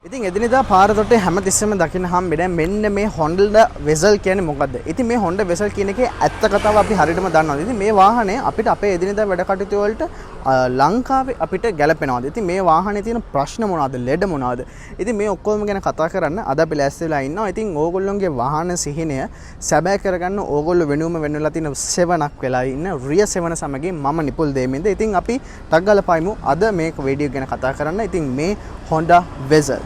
ඉතින් එදිනෙදා පාර තොටේ හැමතිස්සෙම දකින්න හම්බෙන්නේ මෙන්න මේ Honda Vezel කියන්නේ මොකද්ද? ඉතින් මේ Honda Vezel කියන එකේ ඇත්ත කතාව අපි හරියටම දන්නවා. ඉතින් මේ වාහනේ අපිට අපේ එදිනෙදා වැඩ කටයුතු වලට ලංකාවේ අපිට ගැලපෙනවද? ඉතින් මේ වාහනේ තියෙන ප්‍රශ්න මොනවද? ලෙඩ මොනවද? ඉතින් මේ ඔක්කොම ගැන කතා කරන්න අද අපි ලෑස්ති වෙලා ඉන්නවා. ඉතින් ඕගොල්ලෝගේ වාහන සිහිනය සැබෑ කරගන්න ඕගොල්ලෝ වෙනුවම වෙන්නලා තියෙන සෙවණක් වෙලා ඉන්න රිය සෙවණ සමගින් මම නිපුල් දෙමින්ද. ඉතින් අපි ටක් ගාලා පයිමු අද මේ වීඩියෝ ගැන කතා කරන්න. ඉතින් මේ Honda Vezel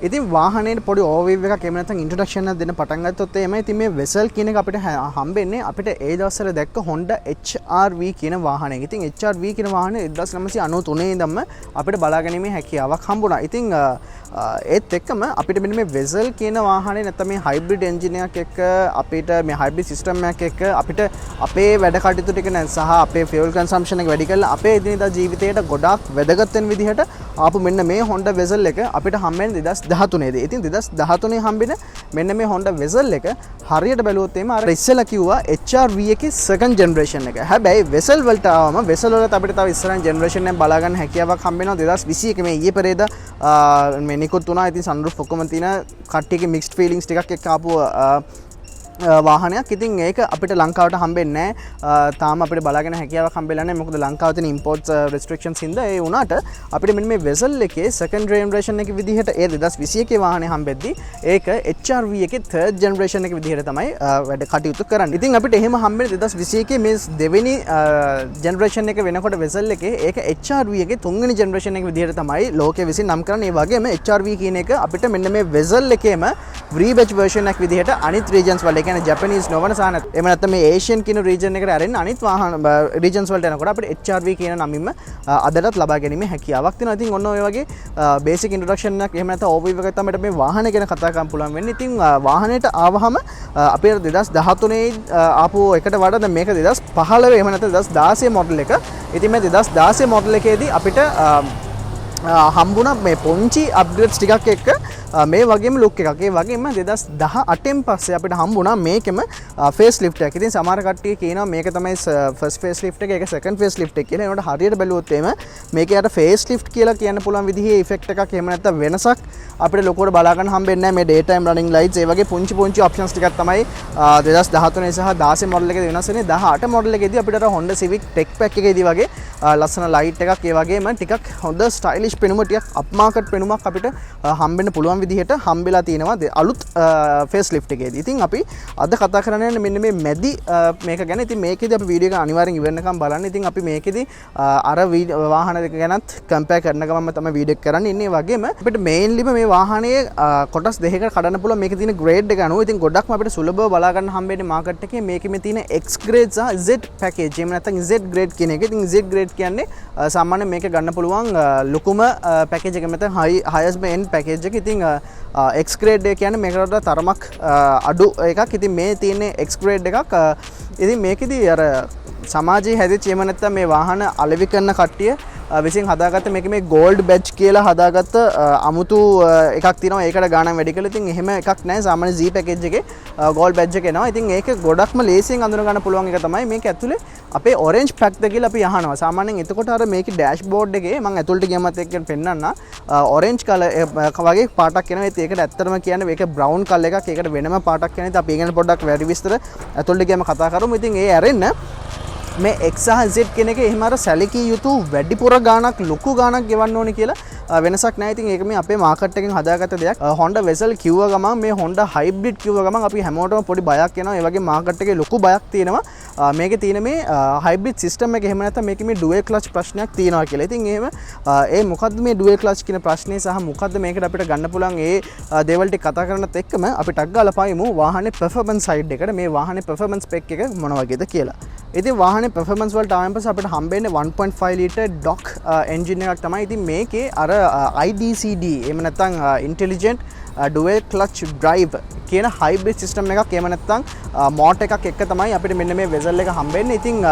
ඉතින් වාහනේට පොඩි ඕවර්විව් එකක් එහෙම නැත්නම් ඉන්ට්‍රොඩක්ෂන් එකක් දෙන්න පටන් ගත්තොත් එහෙම ඉතින් මේ Vezel කියන එක අපිට හම්බෙන්නේ අපිට ඒ දවස්වල දැක්ක Honda HR-V කියන වාහනයක. ඉතින් HR-V කියන වාහනේ 1993 ඉඳන්ම අපිට බලාගැනීමේ හැකියාවක් හම්බුණා. ඉතින් ඒත් එක්කම අපිට මෙන්න මේ Vezel කියන වාහනේ නැත්නම් මේ හයිබ්‍රිඩ් එන්ජින් එකක් එක්ක අපිට මේ හයිබ්‍රිඩ් සිස්ටම් එකක් එක්ක අපිට අපේ වැඩ කටයුතු ටික සහ අපේ ෆියුල් කන්සම්ප්ෂන් එක වැඩි කරලා අපේ එදිනෙදා ජීවිතයට ගොඩාක් වැදගත් වෙන විදිහට ආපු මෙන්න මේ Honda Vezel එක අපිට හම්බෙන්නේ 2013 දී. ඉතින් 2013 හම්බෙන මෙන්න මේ Honda Vezel එක හරියට බැලුවොත් එimhe අර ඉස්සෙල්ලා කිව්වා HR-V එකේ second generation එක. හැබැයි Vezel වලට ආවම Vezel වලට අපිට තව ඉස්සරහින් generation එක බලා ගන්න හැකියාවක් හම්බෙනවා 2021 මේ ඊයේ පෙරේදා මේ නිකුත් වුණා. ඉතින් sunroof ඔක්කොම තියෙන කට්ටියගේ mixed feelings ටිකක් එක්ක ආපු වාහනයක්. ඉතින් ඒක අපිට ලංකාවට හම්බෙන්නේ නැහැ. තාම අපිට බලාගෙන හැකියාවක් හම්බෙලා නැහැ. මොකද ලංකාවේ තියෙන import restrictions හින්දා ඒ වුණාට අපිට මෙන්න මේ Vezel එකේ second generation එක විදිහට ඒ 2021 වාහනේ හම්බෙද්දී ඒක HR-V එකේ third generation එක විදිහට තමයි වැඩ කටයුතු කරන්නේ. ඉතින් අපිට එහෙම හම්බෙන්නේ 2021 මේ දෙවෙනි generation එක වෙනකොට Vezel එකේ ඒක HR-V එකේ තුන්වෙනි generation එක විදිහට තමයි ලෝකෙ විසින් නම් කරන්නේ. ඒ වගේම HR-V කියන එක අපිට මෙන්න මේ Vezel එකේම rebadge version එකක් විදිහට අනිත් regions වල කියන්නේ ජැපනීස් නොවන සහ එහෙම නැත්නම් මේ ඒෂියන් කියන රීජන් එකට අරගෙන අනිත් වාහන රීජන්ස් වලට යනකොට අපිට HR-V කියන නමින්ම අදටත් ලබා ගැනීමේ හැකියාවක් තියෙනවා. ඉතින් ඔන්න ඔය වගේ බේසික් ඉන්ට්‍රොඩක්ෂන් එකක් එහෙම නැත්නම් ඕවර්විව් එකක් තමයි මේ වාහනය ගැන කතා කරන්න පුළුවන් වෙන්නේ. ඉතින් වාහනයට ආවහම අපේ 2013 ආපු එකට වඩා දැන් මේක 2015 එහෙම නැත්නම් 2016 මොඩල් එක. ඉතින් මේ 2016 මොඩල් එකේදී අපිට හම්බුණා මේ පොන්චි අප්ග්‍රේඩ්ස් ටිකක් එක්ක මේ වගේම ලුක් එකක්. ඒ වගේම 2018න් පස්සේ අපිට හම්බුණා මේකෙම ෆේස් ලිෆ්ට් එකක්. ඉතින් සමහර කට්ටිය කියනවා මේක තමයි ෆස්ට් ෆේස් ලිෆ්ට් එක, ඒක සෙකන්ඩ් ෆේස් ලිෆ්ට් එක කියලා. ඒකට හරියට බැලුවොත් එහෙම මේකේ අර ෆේස් ලිෆ්ට් කියලා කියන්න පුළුවන් විදිහේ ඉෆෙක්ට් එකක් එහෙම නැත්නම් වෙනසක් අපිට ලොකුවට බලා ගන්න හම්බෙන්නේ නැහැ. මේ ඩේ ටයිම් රනින් ලයිට්ස් ඒ වගේ පුංචි ඔප්ෂන්ස් ටිකක් තමයි 2013 සහ 16 මොඩල් එකේ වෙනස් වෙන්නේ. 18 මොඩල් එකේදී අපිට අර Honda Civic Tech Pack එකේදී වගේ ලස්සන ලයිට් එකක් ඒ වගේම ටිකක් හොඳ ස්ටයිලිෂ් පෙනුම ටිකක් අප් මාකට් පෙනුමක් අපිට හම්බෙන්න පුළුවන් විදිහට හම්බෙලා තියෙනවා අලුත් ෆේස් ලිෆ්ට් එකේදී. ඉතින් අපි අද කතා කරන්නේ මෙන්න මේ මැදි මේක ගැන. ඉතින් මේකෙදි අපි වීඩියෝ එක අනිවාර්යෙන් ඉවරනකම් බලන්න. ඉතින් අපි මේකෙදි අර වාහන දෙක ගැනත් කම්පෙයාර් කරන ගමන්ම තමයි වීඩියෝ එක කරන්නේ. ඉන්නේ වගේම අපිට මේන්ලිම මේ වාහනේ කොටස් දෙකකට කඩන්න පුළුවන්. මේකේ තියෙන ග්‍රේඩ් එක අනුව ඉතින් ගොඩක්ම අපිට සුලභව බලා ගන්න හම්බෙන්නේ මාකට් එකේ මේකෙම තියෙන X grade සහ Z package. එහෙම නැත්නම් Z grade කියන එක. ඉතින් Z grade කියන්නේ සාමාන්‍යයෙන් මේක ගන්න පුළුවන් ලොකුම package එක නැත්නම් highest end package එක. ඉතින් X grade එක කියන්නේ මේකට වඩා තරමක් අඩු එකක්. ඉතින් මේ තියෙන්නේ X grade එකක්. ඉතින් මේකෙදි අර සමාජයේ හැදිච්ච එහෙම නැත්නම් මේ වාහන අලෙවි කරන කට්ටිය විසින් හදාගත්ත මේක මේ ගෝල්ඩ් බැජ් කියලා හදාගත්ත අමුතු එකක් තියෙනවා. ඒකට ගාණක් වැඩි කරලා ඉතින් එහෙම එකක් නැහැ. සාමාන්‍ය G පැකේජ් එකේ ගෝල්ඩ් බැජ් එක එනවා. ඉතින් ඒක ගොඩක්ම ලේසියෙන් අඳුන ගන්න පුළුවන් එක තමයි මේක ඇතුලේ අපේ ඔරෙන්ජ් පැක්ද කියලා අපි අහනවා. සාමාන්‍යයෙන් එතකොට අර මේකේ ඩෑෂ්බෝඩ් එකේ මම ඇතුළට ගියමත් එක්ක පෙන්නන්න ඔරෙන්ජ් කලර් වගේ පාටක් එනවා. ඒකට ඇත්තටම කියන්නේ මේක බ්‍රවුන් කලර් එකක්. ඒකට වෙනම පාටක් කියන්නේ. අපි ඉගෙන පොඩ්ඩක් වැඩි විස්තර ඇතුළට ගියම කතා කරමු. ඉතින් ඒ ඇරෙන්න මේ X සහ Z කියන එක එහෙම අර සැලකිය යුතු වැඩිපුර ගාණක් ලොකු ගාණක් ගෙවන්න ඕනේ කියලා වෙනසක් නැහැ. ඉතින් ඒක මේ අපේ මාකට් එකෙන් හදාගත්ත දෙයක්. Honda Vezel කිව්ව ගමන් මේ Honda Hybrid කිව්ව ගමන් අපි හැමෝටම පොඩි බයක් එනවා. ඒ වගේ මාකට් එකේ ලොකු බයක් තියෙනවා. මේකේ තියෙන මේ hybrid system එක එහෙම නැත්නම් මේකේ මේ dual clutch ප්‍රශ්නයක් තියෙනවා කියලා. ඉතින් එහෙම ඒ මොකද්ද මේ dual clutch කියන ප්‍රශ්නේ සහ මොකද්ද මේකට අපිට ගන්න පුළුවන් ඒ දේවල් ටික කතා කරනත් එක්කම අපි ටක් ගාලා පායිමු වාහනේ performance side එකට. මේ වාහනේ performance spec එක මොන වගේද කියලා. ඉතින් වාහනේ performance වලට ආවම පස්සේ අපිට හම්බෙන්නේ 1.5 liter DOC engine එකක් තමයි. ඉතින් මේකේ අර IDCD එහෙම නැත්නම් intelligent dual clutch drive කියන hybrid system එකක් එහෙම නැත්නම් motor එකක් එක්ක තමයි අපිට මෙන්න මේ Vezel එක හම්බෙන්නේ. ඉතින්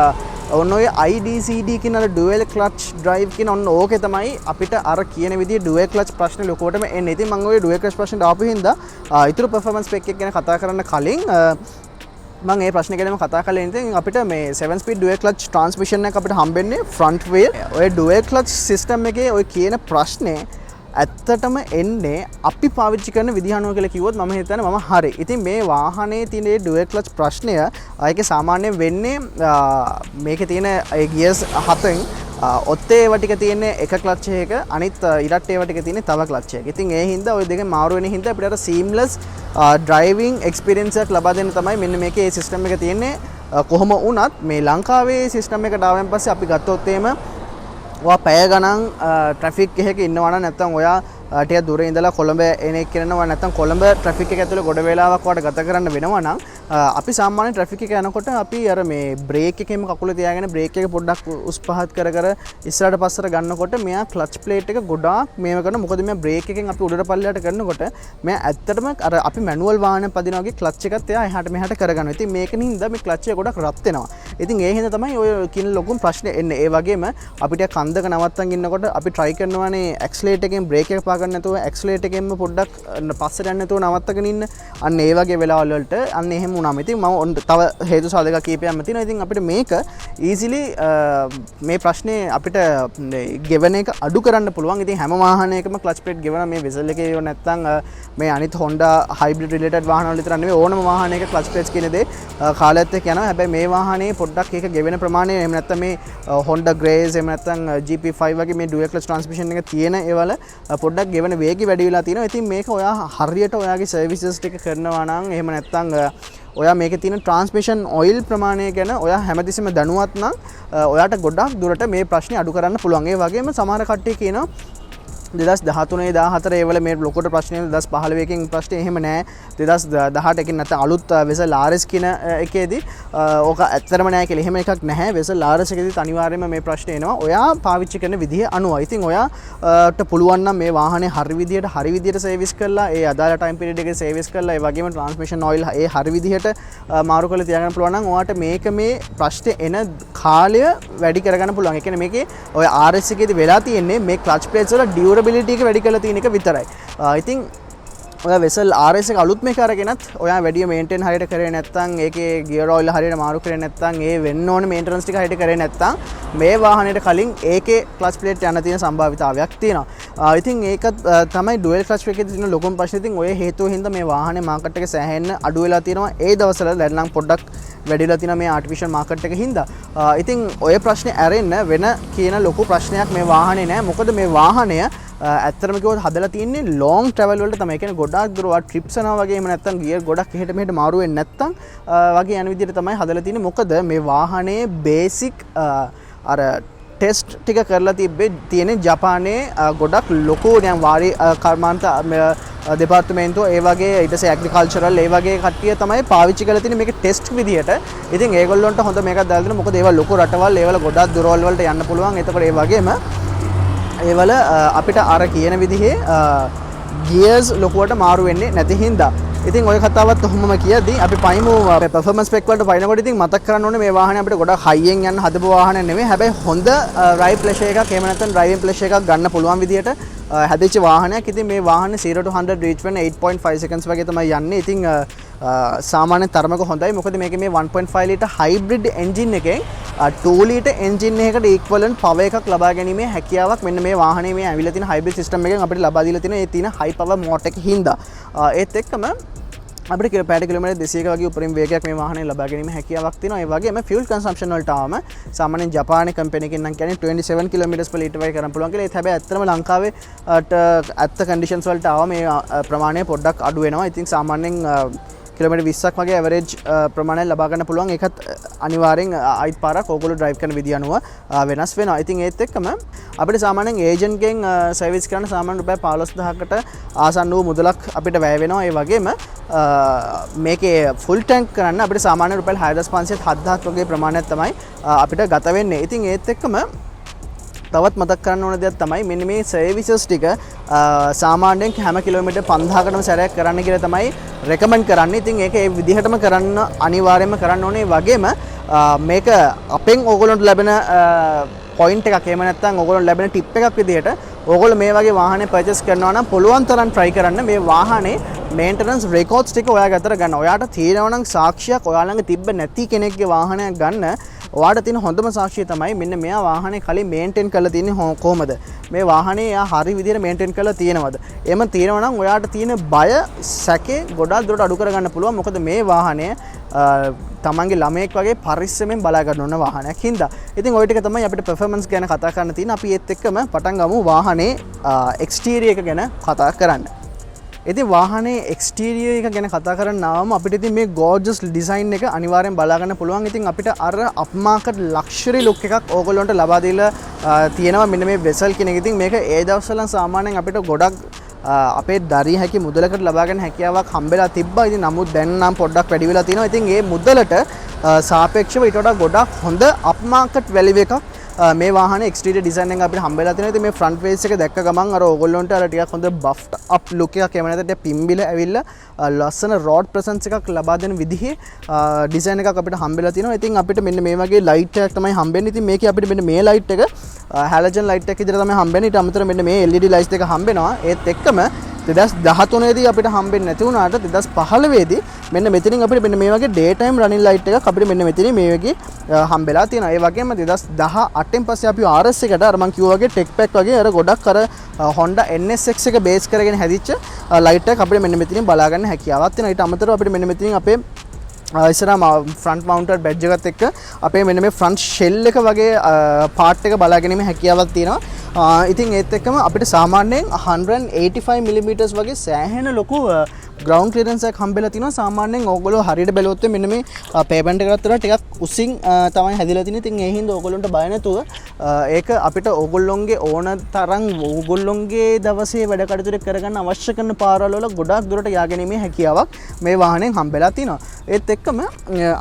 ඔන්න ඔය IDCD කියන අර dual clutch drive කියන ඔන්න ඕකේ තමයි අපිට අර කියන විදිහේ dual clutch ප්‍රශ්නේ ලොකුවටම එන්නේ. ඉතින් මම ඔය dual clutch ප්‍රශ්නට ආපු හින්දා ඊටු performance spec එක ගැන කතා කරන්න කලින් මම මේ ප්‍රශ්නේ ගැනම කතා කරලා ඉතින් අපිට මේ 7 speed dual clutch transmission එක අපිට හම්බෙන්නේ front wheel. ඔය dual clutch system එකේ ඔය කියන ප්‍රශ්නේ ඇත්තටම එන්නේ අපි පාවිච්චි කරන විදිහ අනුව කියලා කිව්වොත් මම හිතන්නේ මම හරි. ඉතින් මේ වාහනේ තියෙන dual clutch ප්‍රශ්නය ඒකේ සාමාන්‍යයෙන් වෙන්නේ මේකේ තියෙන ඒ gears 7න් ඔත්තේ ඒවා ටික තියෙන්නේ එක clutch එකක අනිත් ඉරට් ඒවා ටික තියෙන්නේ තව clutch එකක. ඉතින් ඒ හින්දා ওই දෙකෙන් මාරු වෙන හින්දා අපිට අර seamless driving experience එකක් ලබා දෙන්න තමයි මෙන්න මේකේ මේ system එක තියෙන්නේ. කොහොම වුණත් මේ ලංකාවේ system එකට ආවෙන් පස්සේ අපි ගත්තොත් එහෙම ඔයා පැය ගණන් ට්‍රැෆික් එකක ඉන්නවා නම් නැත්නම් ඔයා ටික දුර ඉඳලා කොළඹ එන එක කරනවා නැත්නම් කොළඹ ට්‍රැෆික් එක ඇතුලේ ගොඩ වේලාවක් වට ගත කරන්න වෙනවා නම් අපි සාමාන්‍ය ට්‍රැෆික් එක යනකොට අපි අර මේ බ්‍රේක් එකේම කකුල තියාගෙන බ්‍රේක් එක පොඩ්ඩක් උස් පහත් කර කර ඉස්සරහට පස්සට ගන්නකොට මෙයා ක්ලච් ප්ලේට් එක ගොඩාක් මේව කරන මොකද මෙයා බ්‍රේක් එකෙන් අපි උඩට පල්ලයට කරනකොට මෙයා ඇත්තටම අර අපි මැනුවල් වාහන පදිනා වගේ ක්ලච් එකත් එයා එහාට මෙහාට කරගන්නවා. ඉතින් මේකෙන් හින්දා මේ ක්ලච් එක ගොඩක් රත් වෙනවා. ඉතින් ඒ හින්දා තමයි ඔය කියන ලොකුම ප්‍රශ්නේ එන්නේ. ඒ වගේම අපිට කන්දක නවත්තන් ඉන්නකොට අපි try කරනවානේ ඇක්සලරේටර් එකෙන් බ්‍රේක් එක පා ගන්න නැතුව ඇක්සලරේටර් එකෙන්ම පොඩ්ඩක් පස්සට යන්න නැතුව නවත්තගෙන ඉන්න. අන්න ඒ වගේ වෙලාවල් වලට අන්න එහෙම වුණාම ඉතින් මම තව හේතු සාධක කීපයක්ම තියෙනවා. ඉතින් අපිට මේක easily මේ ප්‍රශ්නේ අපිට ගෙවන එක අඩු කරන්න පුළුවන්. ඉතින් හැම වාහනයකම clutch plate ගෙවන මේ Vezel එකේ නැත්නම් මේ අනිත් Honda hybrid related වාහන වල විතර නෙවෙයි ඕනම වාහනයක clutch plates කියන දේ කාලයත් එක්ක යනවා. හැබැයි මේ වාහනේ පොඩ්ඩක් ඒක ගෙවෙන ප්‍රමාණය එහෙම නැත්නම් මේ Honda Grace එහෙම නැත්නම් GP5 වගේ මේ dual clutch transmission එක තියෙන ඒවල පොඩ්ඩක් ගෙවෙන වේගය වැඩි වෙලා තියෙනවා. ඉතින් මේක ඔයා හරියට ඔයාගේ services ටික කරනවා නම් එහෙම නැත්නම් ඔයා මේකේ තියෙන transmission oil ප්‍රමාණය ගැන ඔයා හැමතිස්සෙම දැනුවත් නම් ඔයාට ගොඩක් දුරට මේ ප්‍රශ්නේ අඩු කරන්න පුළුවන්. ඒ වගේම සමහර කට්ටිය කියනවා 2013 14 ඒ වල මේ ලොකුට ප්‍රශ්නේ 2015 එකකින් ප්‍රශ්නේ එහෙම නෑ. 2018 එකකින් නැත්නම් අලුත් Vezel RS කියන එකේදී ඕක ඇත්තටම නෑ කියලා එහෙම එකක් නැහැ. Vezel RS එකේදීත් අනිවාර්යයෙන්ම මේ ප්‍රශ්නේ එනවා. ඔයා පාවිච්චි කරන විදිහ අනුව. ඉතින් ඔයාට පුළුවන් නම් මේ වාහනේ හරි විදියට සර්විස් කරලා ඒ අදාළ ටයිම් පීරියඩ් එකේ සර්විස් කරලා ඒ වගේම ට්‍රාන්ස්මිෂන් ඔයිල් ඒ හරි විදිහට මාරු කරලා තියාගන්න පුළුවන් නම් ඔයාට මේක මේ ප්‍රශ්නේ එන කාලය වැඩි කරගන්න පුළුවන්. ඒ කියන්නේ මේකේ ඔය RS එකේදී වෙලා තියෙන්නේ මේ clutch plates වල durability එක වැඩි කරලා තියෙන එක විතරයි. ඉතින් ඔයා Vezel RS එක අලුත් මේක අරගෙනත් ඔයා වැඩි මේන්ටේන් හරියට කරේ නැත්නම් ඒකේ ගියර් ඔයිල් හරියට මාරු කරේ නැත්නම් ඒ වෙන්න ඕනේ මේන්ටනන්ස් ටික හරියට කරේ නැත්නම් මේ වාහනේට කලින් ඒකේ ක්ලච් ප්ලේට් යන තියෙන සම්භාවිතාවයක් තියෙනවා. ඉතින් ඒක තමයි ඩුවල් ක්ලච් එකේ තියෙන ලොකුම ප්‍රශ්නේ. ඉතින් ඔය හේතුව හින්දා මේ වාහනේ මාකට් එක සෑහෙන්න අඩු වෙලා තියෙනවා. ඒ දවස්වල දැන් නම් පොඩ්ඩක් වැඩිලා තියෙනවා මේ ආටිෆිෂල් මාකට් එක හින්දා. ඉතින් ඔය ප්‍රශ්නේ ඇරෙන්න වෙන කියන ලොකු ප්‍රශ්නයක් මේ වාහනේ නෑ. මොකද මේ වාහනය ඇත්තටම කිව්වොත් හදලා තියෙන්නේ long travel වලට තමයි. ඒ කියන්නේ ගොඩාක් දුර ට්‍රිප්ස් යනවා වගේ එහෙම නැත්නම් ගියර් ගොඩක් එහෙට මෙහෙට මාරු වෙන්නේ නැත්නම් වගේ යන විදිහට තමයි හදලා තියෙන්නේ. මොකද මේ වාහනේ බේසික් අර ටෙස්ට් ටික කරලා තියෙන්නේ ජපානයේ ගොඩක් ලොකු දැන් වාරි කර්මාන්ත දෙපාර්තමේන්තුව ඒ වගේ ඊට පස්සේ ඇග්‍රිකල්චරල් ඒ වගේ කට්ටිය තමයි පාවිච්චි කරලා තියෙන්නේ මේක ටෙස්ට් විදිහට. ඉතින් ඒගොල්ලන්ට හොඳ මේකක් දාලා දෙනවා. මොකද ඒවා ලොකු රටවල් ඒවල ගොඩක් දුරවල් වලට යන්න පුළුවන්. එතකොට ඒ වගේම ඒවල අපිට අර කියන විදිහේ ගියර්ස් ලොකුවට මාරු වෙන්නේ නැති හින්දා ඉතින් ඔය කතාවත් ඔහොමම කියද්දී අපි පයිමු performance spec වලට පයින්නකොට ඉතින් මතක් කරන්න ඕනේ මේ වාහනේ අපිට ගොඩක් හයියෙන් යන්න හදපු වාහනයක් නෙමෙයි. හැබැයි හොඳ ride pleasure එකක් එහෙම නැත්නම් driving pleasure එකක් ගන්න පුළුවන් විදියට හැදිච්ච වාහනයක්. ඉතින් මේ වාහනේ 0 to 100 reach වෙන 8.5 seconds වගේ තමයි යන්නේ. ඉතින් සාමාන්‍ය තරමක හොඳයි. මොකද මේකේ මේ 1.5 liter hybrid engine එකෙන් 2 liter engine එකකට equivalent power එකක් ලබා ගැනීමේ හැකියාවක් මෙන්න මේ වාහනේ මේ ඇවිල්ලා තියෙන hybrid system එකෙන් අපිට ලබා දීලා තියෙන ඒ තියෙන high power motor එක හින්දා. ඒත් එක්කම අපිට පැය කිලෝමීටර් 200ක වගේ උපරිම වේගයක් මේ වාහනේ ලබා ගැනීමේ හැකියාවක් තියෙනවා. ඒ වගේම fuel consumption වලට ආවම සාමාන්‍යයෙන් ජපානයේ කම්පැනි එකෙන් නම් කියන්නේ 27 kilometers per liter වගේ කරන් පුළුවන් කියලා. ඒත් හැබැයි ඇත්තටම ලංකාවේ ඇත්ත conditions වලට ආවම මේ ප්‍රමාණය පොඩ්ඩක් අඩු වෙනවා. ඉතින් සාමාන්‍යයෙන් කිලෝමීටර් 20ක් වගේ ඇවරේජ් ප්‍රමාණයක් ලබා ගන්න පුළුවන්. ඒකත් අනිවාර්යෙන් අයිත් පාරක් ඕගොල්ලෝ ඩ්‍රයිව් කරන විදිය අනුව වෙනස් වෙනවා. ඉතින් ඒත් එක්කම අපිට සාමාන්‍යයෙන් ඒජන්ට් ගෙන් සර්විස් කරන්න සාමාන්‍ය රුපියල් 15000කට ආසන්න වූ මුදලක් අපිට වැය වෙනවා. ඒ වගේම මේකේ ෆුල් ටැන්ක් කරන්න අපිට සාමාන්‍ය රුපියල් 6500 7000 වගේ ප්‍රමාණයක් තමයි අපිට ගත වෙන්නේ. ඉතින් ඒත් එක්කම තවත් මතක් කරන්න ඕන දෙයක් තමයි මෙන්න මේ සර්විසස් ටික සාමාන්‍යයෙන් හැම කිලෝමීටර් 5000කටම සැරයක් කරන්න කියලා තමයි රෙකමන්ඩ් කරන්නේ. ඉතින් ඒක ඒ විදිහටම කරන්න අනිවාර්යයෙන්ම කරන්න ඕනේ. වගේම මේක අපෙන් ඕගොල්ලන්ට ලැබෙන පොයින්ට් එකක් එහෙම නැත්නම් ඕගොල්ලන්ට ලැබෙන ටිප් එකක් විදිහට ඕගොල්ලෝ මේ වගේ වාහනේ පර්චේස් කරනවා නම් පුළුවන් තරම් try කරන්න මේ වාහනේ මේන්ටනන්ස් රෙකෝඩ්ස් ටික ඔයාගේ අතට ගන්න. ඔයාට තියෙනවා නම් සාක්ෂියක් ඔයා ළඟ තිබ්බ නැති කෙනෙක්ගේ වාහනයක් ගන්න ඔයාට තියෙන හොඳම සාක්ෂිය තමයි මෙන්න මෙයා වාහනේ කලින් මේන්ටේන් කරලා තියෙන්නේ කොහොමද? මේ වාහනේ එයා හරි විදිහට මේන්ටේන් කරලා තියෙනවද? එහෙම තියෙනවා නම් ඔයාට තියෙන බය සැකේ ගොඩක් දුරට අඩු කරගන්න පුළුවන්. මොකද මේ වාහනය තමන්ගේ ළමයෙක් වගේ පරිස්සමෙන් බලා ගන්න ඕන වාහනයක් හින්දා. ඉතින් ওই ටික තමයි අපිට performance ගැන කතා කරන්න තියෙන. අපි ඒත් එක්කම පටන් ගමු වාහනේ exterior එක ගැන කතා කරන්න. ඉතින් වාහනේ exterior එක ගැන කතා කරනවාම අපිට ඉතින් මේ gorgeous design එක අනිවාර්යෙන් බලා ගන්න පුළුවන්. ඉතින් අපිට අර upmarket luxury look එකක් ඕගොල්ලන්ට ලබා දීලා තියෙනවා මෙන්න මේ Vezel කියන එක. ඉතින් මේක ඒ දවස්වල සාමාන්‍යයෙන් අපිට ගොඩක් අපේ දරිය හැකි මුදලකට ලබා ගන්න හැකියාවක් හම්බෙලා තිබ්බා. ඉතින් නමුත් දැන් නම් පොඩ්ඩක් වැඩි වෙලා තියෙනවා. ඉතින් මේ මුදලට සාපේක්ෂව ඊට වඩා ගොඩක් හොඳ upmarket value එකක් මේ වාහනේ exterior design එකෙන් අපිට හම්බෙලා තියෙනවා. ඉතින් මේ front face එක දැක්ක ගමන් අර ඕගොල්ලන්ට අර ටිකක් හොඳ buffed up look එකක් එහෙම නැත්නම් පිම්බිලා ඇවිල්ලා ලස්සන road presence එකක් ලබා දෙන විදිහේ design එකක් අපිට හම්බෙලා තියෙනවා. ඉතින් අපිට මෙන්න මේ වගේ light එකක් තමයි හම්බෙන්නේ. ඉතින් මේකේ අපිට මෙන්න මේ light එක halogen light එකක් විදිහට තමයි හම්බෙන්නේ. ඊට අමතරව මෙන්න මේ LED lights එක හම්බෙනවා. ඒත් එක්කම 2013 දී අපිට හම්බෙන්නේ නැති වුණාට 2015 දී මෙන්න මෙතනින් අපිට මෙන්න මේ වගේ day time running light එකක් අපිට මෙන්න මෙතනින් මේ වගේ හම්බෙලා තියෙනවා. ඒ වගේම 2018න් පස්සේ අපි RS එකට අර මම කිව්වා වගේ tech pack වගේ අර ගොඩක් අර Honda NSX එක බේස් කරගෙන හැදිච්ච light එකක් අපිට මෙන්න මෙතනින් බලා ගන්න හැකියාවක් තියෙනවා. ඊට අමතරව අපිට මෙන්න මෙතනින් අපේ ඉස්සරහා front mounted badge එකත් එක්ක අපේ මෙන්න මේ front shell එක වගේ part එක බලා ගැනීමේ හැකියාවක් තියෙනවා. ඉතින් ඒත් එක්කම අපිට සාමාන්‍යයෙන් 185 mm වගේ සෑහෙන ලොකු ground clearance එකක් හම්බෙලා තිනවා. සාමාන්‍යයෙන් ඕගොල්ලෝ හරියට බැලුවොත් මෙන්න මේ pavement එකකට වඩා ටිකක් උසින් තමයි හැදිලා තින්නේ. ඉතින් ඒ හින්දා ඕගොල්ලන්ට බය නැතුව ඒක අපිට ඕගොල්ලොන්ගේ ඕන තරම් ඕගොල්ලොන්ගේ දවසේ වැඩ කටයුතු කරගන්න අවශ්‍ය කරන පාරවල් වල ගොඩක් දුරට යාගැනීමේ හැකියාවක් මේ වාහනයෙන් හම්බෙලා තිනවා. ඒත් එක්කම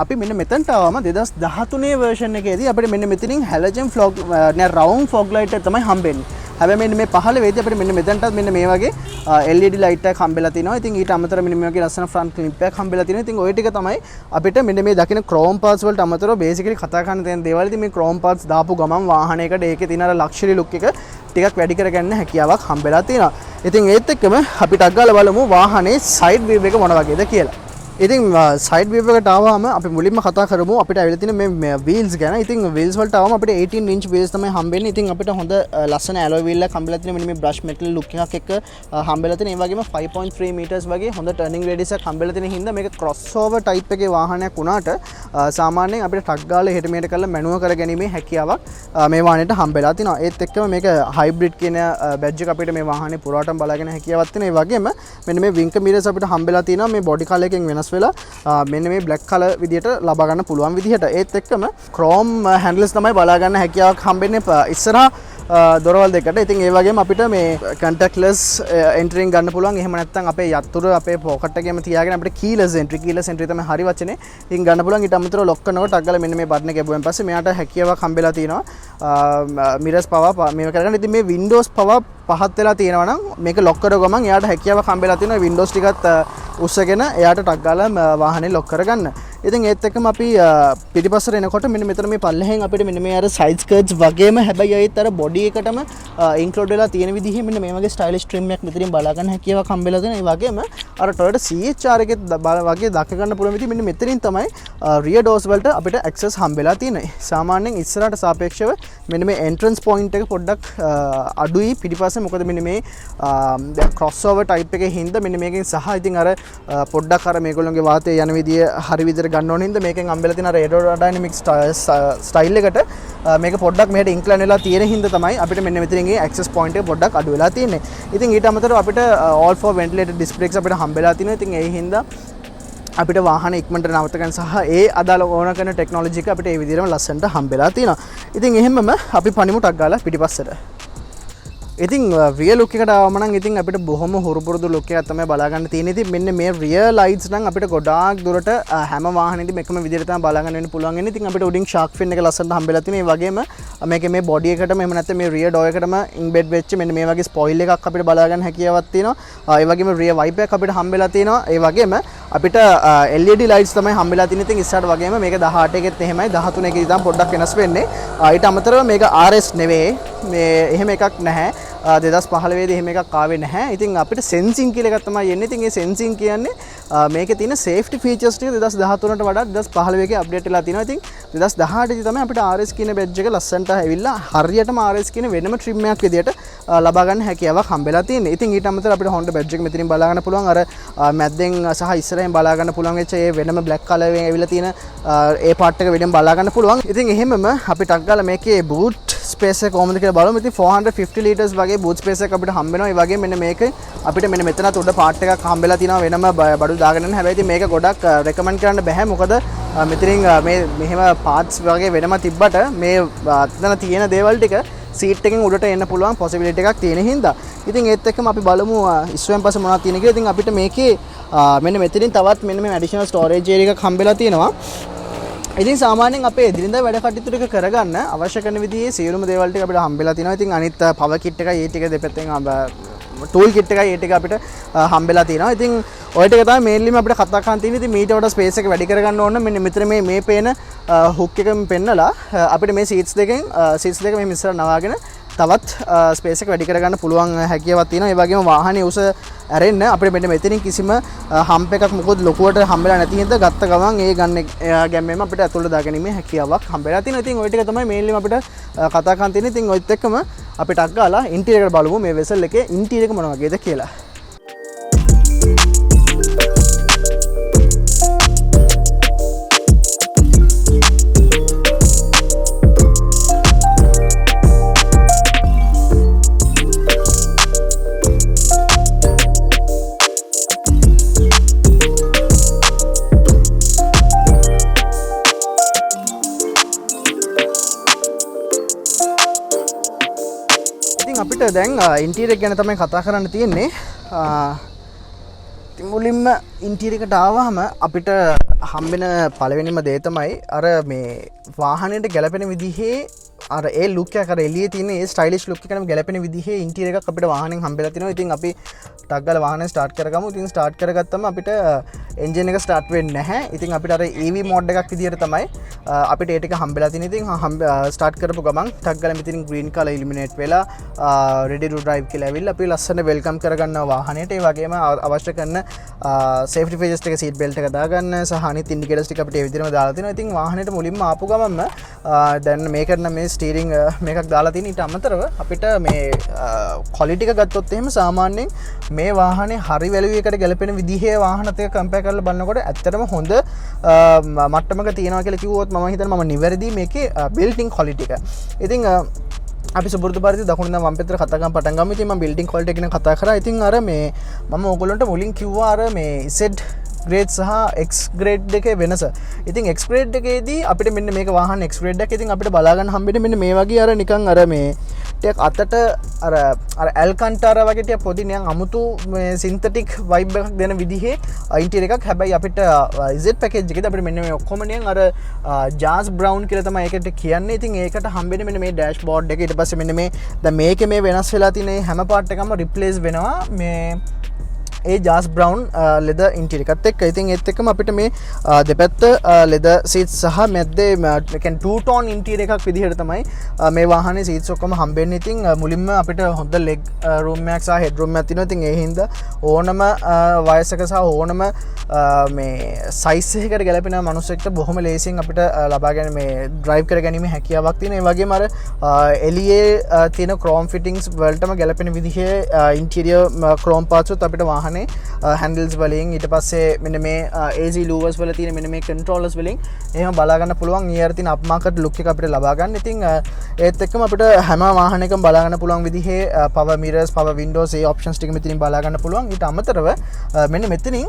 අපි මෙන්න මෙතනට ආවම 2013 version එකේදී අපිට මෙන්න මෙතනින් halogen fog round fog light එක තමයි හම්බෙන්නේ. හැබැයි මෙන්න මේ 15 වෙදී අපිට මෙන්න මෙතනටත් මෙන්න මේ වගේ LED light එකක් හම්බෙලා තිනවා. ඉතින් ඊට අමතරව මෙන්න මේ වගේ ලස්සන front clip එකක් හම්බෙලා තිනවා. ඉතින් ওই ටික තමයි අපිට මෙන්න මේ දකින chrome parts වලට අමතරව basically කතා කරන්න තියෙන දේවල්. ඉතින් මේ chrome parts දාපු ගමන් වාහනයකට ඒකේ තියෙන අර luxury look එක ටිකක් වැඩි කරගන්න හැකියාවක් හම්බෙලා තියෙනවා. ඉතින් ඒත් එක්කම අපි ටක් ගාලා බලමු වාහනේ side view එක මොන වගේද කියලා. ඉතින් side view එකට ආවම අපි මුලින්ම කතා කරමු අපිට ඇවිල්ලා තියෙන මේ wheels ගැන. ඉතින් wheels වලට ආවම අපිට 18 inch wheels තමයි හම්බෙන්නේ. ඉතින් අපිට හොඳ ලස්සන alloy wheel එකක් හම්බෙලා තියෙන මෙන්න මේ brush metal look එකක් එක්ක හම්බෙලා තියෙන. ඒ වගේම 5.3 meters වගේ හොඳ turning radius එකක් හම්බෙලා තියෙන හින්දා මේක crossover type එකේ වාහනයක් වුණාට සාමාන්‍යයෙන් අපිට ටක් ගාලා එහෙට මෙහෙට කරලා මැනුවල් කරගැනීමේ හැකියාවක් මේ වාහනේට හම්බෙලා තිනවා. ඒත් එක්කම මේක hybrid කියන badge එක අපිට මේ වාහනේ පුරාටම බලාගෙන හැකියාවක් තියෙනවා. ඒ වගේම මෙන්න මේ winker mirrors අපිට හම්බෙලා තියෙනවා මේ body color එකෙන් වෙනස් වෙලා මෙන්න මේ black color විදියට ලබා ගන්න පුළුවන් විදිහට. ඒත් එක්කම chrome handles තමයි බලා ගන්න හැකියාවක් හම්බෙන්නේ ඉස්සරහා දොරවල් දෙකට. ඉතින් ඒ වගේම අපිට මේ contactless entering ගන්න පුළුවන්. එහෙම නැත්නම් අපේ යතුරු අපේ pocket එකේම තියාගෙන අපිට keyless entry තමයි හරි වචනේ. ඉතින් ගන්න පුළුවන්. ඊට අමතරව lock කරනකොට ටක් ගාලා මෙන්න මේ button එක ගැබුවෙන් පස්සේ මෙයාට හැකියාවක් හම්බෙලා තිනවා. mirrors power මේක කරගන්න. ඉතින් මේ windows power පහත් වෙලා තියෙනවා නම් මේක lock කරව ගමන් එයාට හැකියාවක් හම්බෙලා තියෙනවා windows ටිකත් උස්සගෙන එයාට ටක් ගාලා වාහනේ ලොක් කරගන්න. ඉතින් ඒත් එක්කම අපි පිටිපස්සට එනකොට මෙන්න මෙතන මේ පල්ලෙහෙන් අපිට මෙන්න මේ අර සයිඩ් ස්කර්ට්ස් වගේම හැබැයි ඒත් අර බොඩි එකටම ඉන්ක්ලූඩ් වෙලා තියෙන විදිහේ මෙන්න මේ වගේ ස්ටයිලිෂ් ට්‍රිම් එකක් මෙතනින් බලා ගන්න හැකියාවක් හම්බෙලා තියෙනවා. ඒ වගේම අර Toyota CHR එකේ වගේ දක ගන්න පුළුවන් විදිහ මෙන්න මෙතනින් තමයි rear doors වලට අපිට access හම්බෙලා තියෙන්නේ. සාමාන්‍යයෙන් ඉස්සරහට සාපේක්ෂව මෙන්න මේ entrance point එක පොඩ්ඩක් අඩුයි පිටිපස්සේ. මොකද මෙන්න මේ crossover type එකේ හින්දා මෙන්න මේකෙන් සහ ඉතින් අර පොඩ්ඩක් අර මේගොල්ලෝගේ වාතය යන විදිය හරි විදිහට ගන්න ඕන හින්දා මේකෙන් හම්බෙලා තියෙන අර aerodynamic style එකට මේක පොඩ්ඩක් මෙහෙට incline වෙලා තියෙන හින්දා තමයි අපිට මෙන්න මෙතනින් access point එක පොඩ්ඩක් අඩු වෙලා තියෙන්නේ. ඉතින් ඊට අමතරව අපිට all for ventilated disc brakes අපිට හම්බෙලා තියෙනවා. ඉතින් ඒ හින්දා අපිට වාහන ඉක්මනට නවත්ත ගන්න සහ ඒ අදාළ ඕන කරන ටෙක්නොලොජි එක අපිට ඒ විදිහටම ලස්සනට හම්බෙලා තියෙනවා. ඉතින් එහෙමම අපි පනිමු ටක් ගාලා පිටිපස්සට. ඉතින් රියර් ලුක් එකට ආවම නම් ඉතින් අපිට බොහොම හුරුපුරුදු ලුක් එකක් තමයි බලා ගන්න තියෙන්නේ. ඉතින් මෙන්න මේ රියර් ලයිට්ස් නම් අපිට ගොඩාක් දුරට හැම වාහනෙදිම එකම විදිහට තමයි බලා ගන්න වෙන්න පුළුවන් වෙන්නේ. ඉතින් අපිට උඩින් ෂාක් ෆින් එක ලස්සනට හම්බෙලා තියෙනවා. ඒ වගේම මේකේ මේ බොඩි එකටම එහෙම නැත්නම් මේ රියර් ඩෝර් එකටම ඉන්බෙඩ් වෙච්ච මෙන්න මේ වගේ ස්පොයිල් එකක් අපිට බලා ගන්න හැකියාවක් තියෙනවා. ඒ වගේම රියර් වයිපර් එකක් අපිට හම්බෙලා තියෙනවා. ඒ වගේම අපිට LED lights තමයි හම්බෙලා තියෙන්නේ. ඉතින් ඉස්සරහට වගේම මේක 18 එකෙත් එහෙමයි 13 එකේදී තමයි පොඩ්ඩක් වෙනස් වෙන්නේ. ඊට අමතරව මේක RS නෙවෙයි. මේ එහෙම එකක් නැහැ. 2015 දී එහෙම එකක් ආවේ නැහැ. ඉතින් අපිට sensing කියලා එකක් තමයි එන්නේ. ඉතින් මේ sensing කියන්නේ මේකේ තියෙන safety features ටික 2013ට වඩා 2015 එකේ අප්ඩේට් වෙලා තියෙනවා. ඉතින් 2018 දී තමයි අපිට RS කියන badge එක ලස්සනට ඇවිල්ලා හරියටම RS කියන වෙනම trim එකක් විදියට ලබා ගන්න හැකියාවක් හම්බෙලා තියෙනවා. ඉතින් ඊට අමතරව අපිට Honda badge එක මෙතනින් බලා ගන්න පුළුවන්. අර මැද්දෙන් සහ ඉස්සරහින් බලා ගන්න පුළුවන් වෙච්ච ඒ වෙනම black color එකෙන් ඇවිල්ලා තියෙන ඒ part එක වෙනම බලා ගන්න පුළුවන්. ඉතින් එහෙමම අපි ටක් ගාලා මේකේ boot ස්පේස් එක කොහොමද කියලා බලමු. ඉතින් 450 liters වගේ boot space එක අපිට හම්බ වෙනවා. ඒ වගේම මෙන්න මේක අපිට මෙන්න මෙතනත් උඩ part එකක් හම්බෙලා තිනවා වෙනම බඩු දාගෙන යන. හැබැයි ඉතින් මේක ගොඩක් recommend කරන්න බෑ. මොකද මෙතනින් මේ මෙහෙම parts වගේ වෙනම තිබ්බට මේ අතන තියෙන දේවල් ටික සීට් එකෙන් උඩට එන්න පුළුවන් possibility එකක් තියෙන හින්දා. ඉතින් ඒත් එක්කම අපි බලමු ඉස්සුවෙන් පස්සේ මොනවද තියෙන කියලා. ඉතින් අපිට මේකේ මෙන්න මෙතනින් තවත් මෙන්න මේ additional storage area එකක් හම්බෙලා තියෙනවා. ඉතින් සාමාන්‍යයෙන් අපේ එදිනදා වැඩ කටයුතු ටික කරගන්න අවශ්‍ය කරන විදිහේ සියලුම දේවල් ටික අපිට හම්බෙලා තියෙනවා. ඉතින් අනිත් power kit එකයි ඒ ටික දෙපැත්තෙන් tool kit එකයි ඒ ටික අපිට හම්බෙලා තියෙනවා. ඉතින් ඔය ටික තමයි mainly අපිට කතා කරන්න තියෙන්නේ. ඉතින් මීට වඩා space එක වැඩි කරගන්න ඕන නම් මෙන්න මෙතන මේ පේන hook එකෙන් පෙන්නලා අපිට මේ seats දෙක මෙහෙම ඉස්සර නවාගෙන තවත් ස්පේස් එක වැඩි කරගන්න පුළුවන් හැකියාවක් තියෙනවා. ඒ වගේම වාහනේ උස ඇරෙන්න අපිට මෙන්න මෙතනින් කිසිම හම්ප් එකක් මොකද ලොකුවට හම්බෙලා නැති හින්දා ගත්ත ගමන් ඒ ගන්න ගැම්මෙම අපිට ඇතුළට දාගැනීමේ හැකියාවක් හම්බෙලා තියෙනවා. ඉතින් ওই ටික තමයි මේන්ලි අපිට කතා කරන්න තියෙන්නේ. ඉතින් ඔයත් එක්කම අපි ටක් ගාලා ඉන්ටීරියර් එකට බලමු මේ වෙසල් එකේ ඉන්ටීරියර් එක මොන වගේද කියලා. අපිට දැන් ඉන්ටීරියර් ගැන තමයි කතා කරන්න තියෙන්නේ. මුලින්ම ඉන්ටීරියර් එකට ආවම අපිට හම්බෙන පළවෙනිම දේ තමයි අර මේ වාහනයට ගැලපෙන විදිහේ අර ඒ ලුක් එක අර එළියේ තියෙන ඒ ස්ටයිලිෂ් ලුක් එකකට ගැලපෙන විදිහේ ඉන්ටීරියර් එකක් අපිට වාහනෙන් හම්බෙලා තිනවා. ඉතින් අපි ටක් ගාලා වාහනේ ස්ටාර්ට් කරගමු. ඉතින් ස්ටාර්ට් කරගත්තම අපිට එන්ජින් එක ස්ටාර්ට් වෙන්නේ නැහැ. ඉතින් අපිට අර EV මෝඩ් එකක් විදියට තමයි අපිට ඒ ටික හම්බෙලා තියෙන්නේ. ඉතින් ස්ටාර්ට් කරපු ගමන් ටක් ගාලා මෙතනින් green color illuminate වෙලා ready to drive කියලා ඇවිල්ලා අපි ලස්සන වෙල්කම් කරගන්නවා වාහනේට. ඒ වගේම අවශ්‍ය කරන safety features ටික seat belt එක දාගන්න සහ අනිත් indicators ටික අපිට ඒ විදිහටම දාලා තිනවා. ඉතින් වාහනේට මුලින්ම ආපු ගමන්ම දැන් මේකට නම් මේ ස්ටීරිං මේකක් දාලා තියෙන. ඊට අමතරව අපිට මේ quality එක ගත්තොත් එහෙම සාමාන්‍යයෙන් මේ වාහනේ හරි වැලියු එකට ගැලපෙන විදිහේ වාහනත් එක්ක කම්පෙයාර් කරලා බලනකොට ඇත්තටම හොඳ මට්ටමක තියෙනවා කියලා කිව්වොත් මම හිතනවා මම නිවැරදි මේකේ built-in quality එක. ඉතින් අපි සුබුරුදු පරිදි දකුණින් වම් පැත්තට කතා කරන් පටන් ගමු. ඉතින් මම building quality එක ගැන කතා කරා. ඉතින් අර මේ මම ඕගොල්ලන්ට මුලින් කිව්වා අර මේ Z grade සහ X grade දෙකේ වෙනස. ඉතින් X grade එකේදී අපිට මෙන්න මේක වාහන X grade එකක්. ඉතින් අපිට බලා ගන්න හම්බෙන්නේ මෙන්න මේ වගේ අර නිකන් අර මේ ටික අතට අර ඇල්කන්ටාරා වගේ ටික පොඩි නිකන් අමුතු මේ සින්තටික් වයිබ් එකක් දෙන විදිහේ ඉන්ටීරියර් එකක්. හැබැයි අපිට Z පැකේජ් එකේදී අපිට මෙන්න මේ ඔක්කොම නිකන් අර ජාස් බ්‍රවුන් කියලා තමයි ඒකට කියන්නේ. ඉතින් ඒකට හම්බෙන්නේ මෙන්න මේ ඩෑෂ්බෝඩ් එක. ඊට පස්සේ මෙන්න මේ දැන් මේකේ මේ වෙනස් වෙලා තියෙන හැම පාර්ට් එකම රිප්ලේස් වෙනවා. මේ ඒ ජාස් බ්‍රවුන් ලෙද ඉන්ටීරියර් එකත් එක්ක. ඉතින් ඒත් එක්කම අපිට මේ දෙපැත්ත ලෙද සීට්ස් සහ මැද්දේ කියන්නේ ටූ ටෝන් ඉන්ටීරියර් එකක් විදිහට තමයි මේ වාහනේ සීට්ස් ඔක්කොම හම්බෙන්නේ. ඉතින් මුලින්ම අපිට හොඳ ලෙග් රූම් එකක් සහ හෙඩ් රූම් එකක් තියෙනවා. ඉතින් ඒ හින්දා ඕනම වයසක සහ ඕනම මේ සයිස් එකකට ගැලපෙන මනුස්සයෙක්ට බොහොම ලේසියෙන් අපිට ලබා ගැනීම මේ ඩ්‍රයිව් කර ගැනීම හැකියාවක් තියෙනවා. ඒ වගේම අර එළියේ තියෙන ක්‍රෝම් ෆිටින්ග්ස් වලටම ගැලපෙන විදිහේ ඉන්ටීරියර් ක්‍රෝම් පාර්ට්ස් උත් අපිට වාහනේ හැන්ඩල්ස් වලින් ඊට පස්සේ මෙන්න මේ AC ලූවර්ස් වල තියෙන මෙන්න මේ කන්ට්‍රෝලර්ස් වලින් එහෙම බලා ගන්න පුළුවන්. ඊයර තියෙන අප් මාකට් ලුක් එක අපිට ලබා ගන්න. ඉතින් ඒත් එක්කම අපිට හැම වාහනයකම බලා ගන්න පුළුවන් විදිහේ පවර් මිරර්ස්, පවර් වින්ඩෝස් ඒ ඔප්ෂන්ස් ටික මෙතනින් බලා ගන්න පුළුවන්. ඊට අමතරව මෙන්න මෙතනින්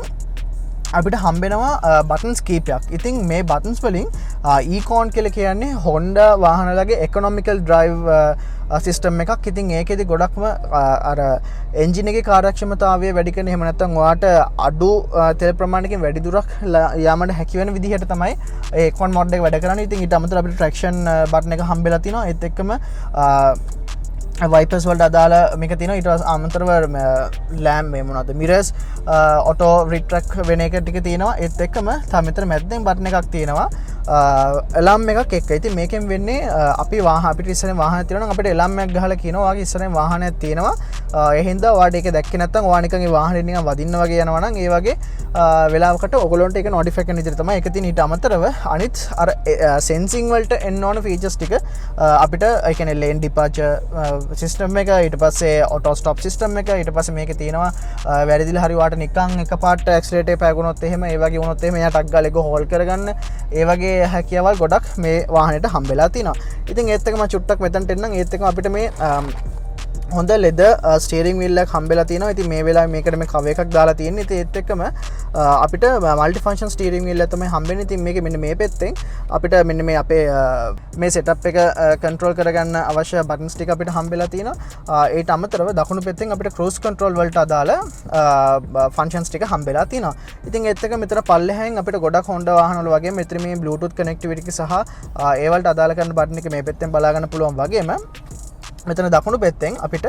අපිට හම්බෙනවා බටන්ස් කීපයක්. ඉතින් මේ බටන්ස් වලින් ඊකෝන් කියලා කියන්නේ Honda වාහනලගේ එකොනොමිකල් ඩ්‍රයිව් සිස්ටම් එකක්. ඉතින් ඒකෙදි ගොඩක්ම අර එන්ජින් එකේ කාර්යක්ෂමතාවය වැඩි කරන එහෙම නැත්නම් ඔයාට අඩු තෙල් ප්‍රමාණයකින් වැඩි දුරක් යාමට හැකි වෙන විදිහට තමයි ඒ ඊකෝන් මොඩ් එක වැඩ කරන්නේ. ඉතින් ඊට අමතරව අපිට ට්‍රැක්ෂන් බටන් එක හම්බෙලා තිනවා. ඒත් එක්කම වයිපර්ස් වලට අදාළ මේක තියෙනවා. ඊට අමතරව ලෑම්ප් මේ මොනවද මිරර්ස් ඔටෝ රිට්‍රැක් වෙන එක ටික තියෙනවා. ඒත් එක්කම තව මෙතන මැද්දෙන් බටන් එකක් තියෙනවා එලාම් එකක් එක්ක. ඉතින් මේකෙන් වෙන්නේ අපි අපිට ඉස්සරහින් වාහනයක් තියෙනවා නම් අපිට එලාම් එකක් ගහලා කියනවා ඔයාගේ ඉස්සරහින් වාහනයක් තියෙනවා. ඒ හින්දා ඔයාට ඒක දැක්කේ නැත්නම් ඔයා නිකන් ඒ වාහනේ නිකන් වදින්න වගේ යනවා නම් ඒ වගේ වෙලාවකට ඔයගොල්ලන්ට ඒක නොටිෆයි කරන විදිහට තමයි ඒක තියෙන. ඊට අමතරව අනිත් අර සෙන්සිං වලට එන්න ඕන ෆීචර්ස් ටික අපිට ඒ කියන්නේ ලේන් ඩිපාචර් සිස්ටම් එක, ඊට පස්සේ ඔටෝ ස්ටොප් සිස්ටම් එක, ඊට පස්සේ මේකේ තියෙනවා වැරදිලා හරි වාට නිකන් එකපාරට ඇක්සලරේටර් එක පෑගුණොත් එහෙම ඒ වගේ වුණොත් එහෙම එයා ටක් ගාලා ඒක හෝල්ඩ් කරගන්න ඒ වගේ හැකියාවල් ගොඩක් මේ වාහනේට හම්බෙලා තිනවා. ඉතින් ඒත් එක්කම චුට්ටක් මෙතනට එන්නම්. ඒත් එක්කම අපිට මේ හොඳ ලෙද ස්ටියරින් වීල් එකක් හම්බෙලා තියෙනවා. ඉතින් මේ වෙලාවේ මේකට මේ කව එකක් දාලා තියෙන්නේ. ඉතින් ඒත් එක්කම අපිට මල්ටි ෆන්ක්ෂන් ස්ටියරින් වීල් එක තමයි හම්බෙන්නේ. ඉතින් මේකේ මෙන්න මේ පැත්තෙන් අපිට මෙන්න මේ අපේ මේ සෙටප් එක කන්ට්‍රෝල් කරගන්න අවශ්‍ය බටන්ස් ටික අපිට හම්බෙලා තියෙනවා. ඒට අමතරව දකුණු පැත්තෙන් අපිට ක්‍රූස් කන්ට්‍රෝල් වලට අදාළ ෆන්ක්ෂන්ස් ටික හම්බෙලා තියෙනවා. ඉතින් ඒත් එක්ක මෙතන පල්ලෙහෙන් අපිට ගොඩක් Honda වාහනවල වගේ මෙතන මේ Bluetooth connectivity සහ ඒ වලට අදාළ කරන බටන් එක මේ පැත්තෙන් බලා ගන්න පුළුවන් වගේම මෙතන දකුණු පැත්තෙන් අපිට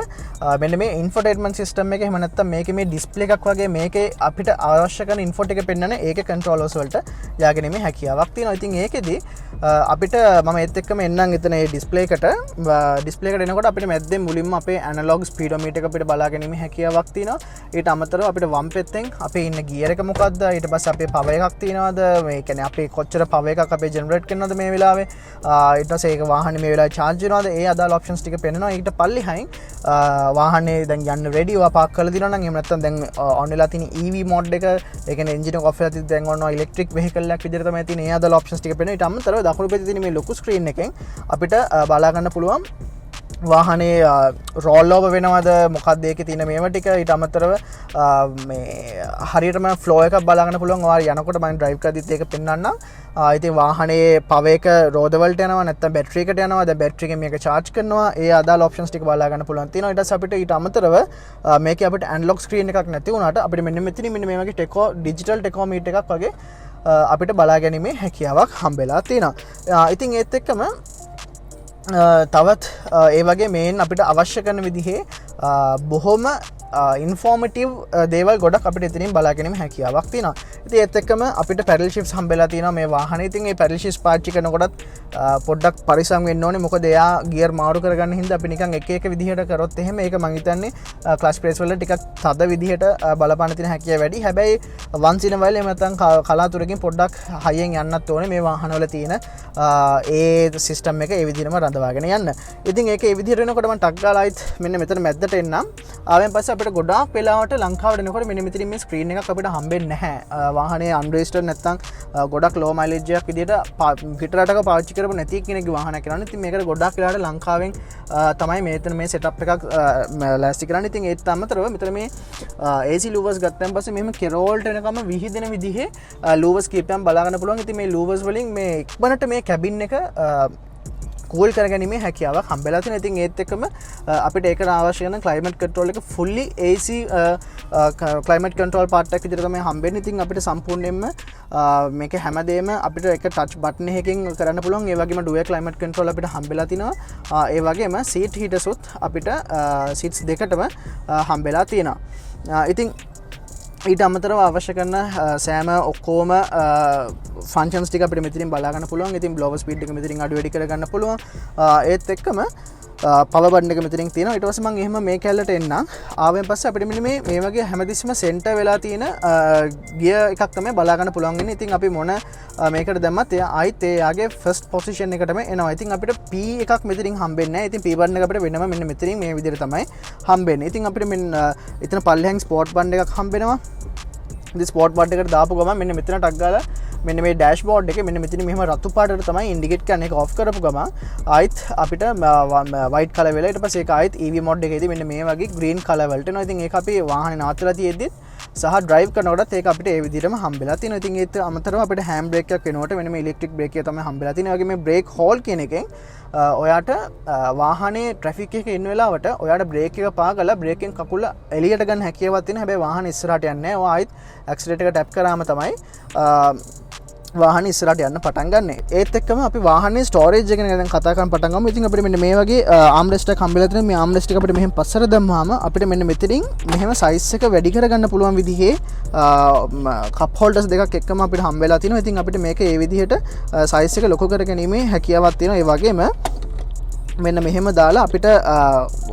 මෙන්න මේ ඉන්ෆෝටේන්මන්ට් සිස්ටම් එක එහෙම නැත්නම් මේකේ මේ ඩිස්ප්ලේ එකක් වගේ මේකේ අපිට අවශ්‍ය කරන ඉන්ෆෝ ටික පෙන්වන ඒකේ කන්ට්‍රෝලර්ස් වලට යාගැනීමේ හැකියාවක් තියෙනවා. ඉතින් ඒකෙදි අපිට මම ඒත් එක්කම එන්නම් එතන මේ ඩිස්ප්ලේ එකට එනකොට අපිට මැද්දෙන් මුලින්ම අපේ ඇනලොග් ස්පීඩෝමීටර් එක අපිට බලා ගැනීමේ හැකියාවක් තියෙනවා. ඊට අමතරව අපිට වම් පැත්තෙන් අපේ ඉන්න ගියර් එක මොකක්ද, ඊට පස්සේ අපේ පවර් එකක් තියෙනවද, මේ කියන්නේ අපේ කොච්චර පවර් එකක් අපේ ජෙනරේට් කරනවද මේ වෙලාවේ, ඊට පස්සේ ඒක වාහනේ මේ වෙලාවේ charge වෙනවද, ඒ අදාළ ඔප්ෂන්ස් ටික පෙන්වනවා. ඊට පල්ලෙහායින් වාහනේ දැන් යන්න රෙඩි ඔයා පාක් කරලා දිනවා නම් එහෙම නැත්නම් දැන් ඔන් වෙලා තියෙන EV මෝඩ් එක ඒ කියන්නේ එන්ජින් එක ඔෆ් වෙලා තියෙද්දි දැන් ඔන්න ඉලෙක්ට්‍රික් වෙහිකල් එකක් විදිහට තමයි තියෙන. ඒ අදාළ ඔප්ෂන්ස් ටික පෙන්වනවා. ඊට අමතරව දකුණු පැත්තේ තියෙන මේ ලොකු ස්ක්‍රීන් එකෙන් අපිට බලා ගන්න පුළුවන් වාහනේ රෝල් ඕවර් වෙනවද මොකක්ද ඒකේ තියෙන මේවා ටික. ඊට අමතරව මේ හරියටම ෆ්ලෝ එකක් බලා ගන්න පුළුවන්. ඔයාලා යනකොට මම ඩ්‍රයිව් කරද්දිත් ඒක පෙන්වන්නම්. ඉතින් වාහනේ පවර් එක රෝද වලට යනවා නැත්නම් බැටරි එකට යනවා. දැන් බැටරි එකෙන් මේක charge කරනවා. ඒ අදාළ ඔප්ෂන්ස් ටික බලා ගන්න පුළුවන් තියෙනවා. ඊට පස්සේ අපිට ඊට අමතරව මේකේ අපිට ඇනලොග් ස්ක්‍රීන් එකක් නැති වුණාට අපිට මෙන්න මෙතනින් මෙන්න මේ වගේ ටෙකෝ ඩිජිටල් ටෙකෝමීටර් එකක් වගේ අපිට බලා ගැනීමේ හැකියාවක් හම්බෙලා තියෙනවා. ඉතින් ඒත් එක්කම තවත් ඒ වගේ මේන් අපිට අවශ්‍ය කරන විදිහේ බොහොම ඉන්ෆෝමටිව් දේවල් ගොඩක් අපිට එතනින් බලා ගැනීම හැකියාවක් තියෙනවා. ඉතින් ඒත් එක්කම අපිට පැඩල් ෂිෆ්ට්ස් හම්බෙලා තියෙනවා මේ වාහනේ. ඉතින් මේ පැඩල් ෂිෆ්ට්ස් පාවිච්චි කරනකොටත් පොඩ්ඩක් පරිස්සම් වෙන්න ඕනේ. මොකද එයා ගියර් මාරු කරගන්න හින්දා අපි නිකන් එක එක විදිහට කරොත් එහෙම ඒක මං හිතන්නේ ක්ලච් ප්‍රෙස් වල ටිකක් තද විදිහට බලපාන තියෙන හැකියාව වැඩි. හැබැයි once in a while එහෙම නැත්නම් කලාතුරකින් පොඩ්ඩක් හයියෙන් යන්නත් ඕනේ මේ වාහනවල තියෙන ඒ සිස්ටම් එක ඒ විදිහටම රඳවාගෙන යන්න. ඉතින් ඒක ඒ විදිහට වෙනකොට මම ටක් ගාලා ආයිත් මෙන්න මෙතන මැද්දට එන්නම්. ආවෙන් පස්සේ අපිට ගොඩාක් වෙලාවට ලංකාවට එනකොට මෙන්න මෙතනින් මේ ස්ක්‍රීන් එකක් අපිට හම්බෙන්නේ නැහැ. වාහනේ අන්රෙජිස්ටර්ඩ් නැත්නම් ගොඩක් ලෝ මයිලේජ් එකක් විදිහට පිට රටක පාවිච්චි කරපු නැති කෙනෙක්ගේ වාහනයක් කරන්නේ. ඉතින් මේකට ගොඩාක් වෙලාවට ලංකාවෙන් තමයි මෙතන මේ සෙටප් එකක් ලෑස්ති කරන්නේ. ඉතින් ඒත් අමතරව මෙතන මේ AC ලූවර්ස් ගත්තන් පස්සේ මෙහෙම කෙරෝල්ට එනකම විහිදෙන විදිහේ ලූවර්ස් කීපයක් බලා ගන්න පුළුවන්. ඉතින් මේ ලූවර්ස් වලින් මේ ඉක්මනට මේ කැබින් එක කූල් කරගැනීමේ හැකියාවක් හම්බෙලා තියෙනවා. ඉතින් ඒත් එක්කම අපිට ඒකට අවශ්‍ය කරන ක්ලයිමේට් කන්ට්‍රෝල් එක fully AC climate control part එකක් විදිහට තමයි හම්බෙන්නේ. ඉතින් අපිට සම්පූර්ණයෙන්ම මේක හැමදේම අපිට එක ටච් බටන් එකකින් කරන්න පුළුවන්. ඒ වගේම ඩුවල් ක්ලයිමේට් කන්ට්‍රෝල් අපිට හම්බෙලා තිනවා. ඒ වගේම සීට් හීටර්ස් උත් අපිට සීට්ස් දෙකටම හම්බෙලා තියෙනවා. ඉතින් ඊට අමතරව අවශ්‍ය කරන සෑම ඔක්කෝම ෆන්ක්ෂන්ස් ටික අපිට මෙතනින් බලා ගන්න පුළුවන්. ඉතින් බ්ලොවර් ස්පීඩ් එක මෙතනින් අඩු වැඩි කර ගන්න පුළුවන්. ඒත් එක්කම පවර් බටන් එක මෙතනින් තියෙනවා. ඊට පස්සේ මම එහෙම මේ කැලලට එන්නම්. ආවෙන් පස්සේ අපිට මෙන්න මේ වගේ හැමතිස්සෙම සෙන්ටර් වෙලා තියෙන ගියර් එකක් තමයි බලා ගන්න පුළුවන් වෙන්නේ. ඉතින් අපි මොන මේකට දැම්මත් එයා ආයිත් එයාගේ ෆස්ට් පොසිෂන් එකටම එනවා. ඉතින් අපිට P එකක් මෙතනින් හම්බෙන්නේ නැහැ. ඉතින් P බටන් එක අපිට වෙනම මෙන්න මෙතනින් මේ විදිහට තමයි හම්බෙන්නේ. ඉතින් අපිට මෙන්න එතන පල්ලෙහාන් ස්පෝට් බටන් එකක් හම්බෙනවා. ඉතින් ස්පෝට් බටන් එකට දාපු ගමන් මෙන්න මෙතන ටක් ගාලා මෙන්න මේ ඩෑෂ්බෝඩ් එකේ මෙන්න මෙතන මෙහෙම රතු පාටට තමයි ඉන්ඩිකේට් කරන එක ඔෆ් කරපු ගමන් ආයිත් අපිට වයිට් කලර් වෙලා ඊට පස්සේ ඒක ආයිත් EV මොඩ් එකේදී මෙන්න මේ වගේ ග්‍රීන් කලර් වලට එනවා. ඉතින් ඒක අපි වාහනේ නවත්තලා තියෙද්දි සහ ඩ්‍රයිව් කරනකොටත් ඒක අපිට ඒ විදිහටම හම්බෙලා තියෙනවා. ඉතින් ඒත් අමතරව අපිට හෑන්ඩ් බ්‍රේක් එකක් වෙනකොට මෙන්න මේ ඉලෙක්ට්‍රික් බ්‍රේක් එක තමයි හම්බෙලා තියෙන්නේ. ඒ වගේ මේ බ්‍රේක් හෝල් කියන එකෙන් ඔයාට වාහනේ ට්‍රැෆික් එකේ ඉන්න වෙලාවට ඔයාට බ්‍රේක් එක පාගලා බ්‍රේකෙන් කකුල එළියට ගන්න හැකියාවක් තියෙනවා. හැබැයි වාහනේ ඉස්සරහට යන්නේ නැහැ. ඔයා ආයිත් ඇක්සලරේටර් එක ටැප් කරාම තමයි වාහනේ ඉස්සරහට යන්න පටන් ගන්න. ඒත් එක්කම අපි වාහනේ ස්ටෝරේජ් එක ගැන කතා කරන්න පටන් ගමු. ඉතින් අපිට මෙන්න මේ වගේ ආම්රෙස්ට් එකක් හම්බෙලා තියෙනවා. මේ ආම්රෙස්ට් එක අපිට මෙහෙම පස්සට දැම්මාම අපිට මෙන්න මෙතනින් මෙහෙම සයිස් එක වැඩි කරගන්න පුළුවන් විදිහේ කප් හෝල්ඩර්ස් දෙකක් එක්කම අපිට හම්බෙලා තියෙනවා. ඉතින් අපිට මේක ඒ විදිහට සයිස් එක ලොකු කරගැනීමේ හැකියාවක් තියෙනවා. ඒ වගේම මෙන්න මෙහෙම දාලා අපිට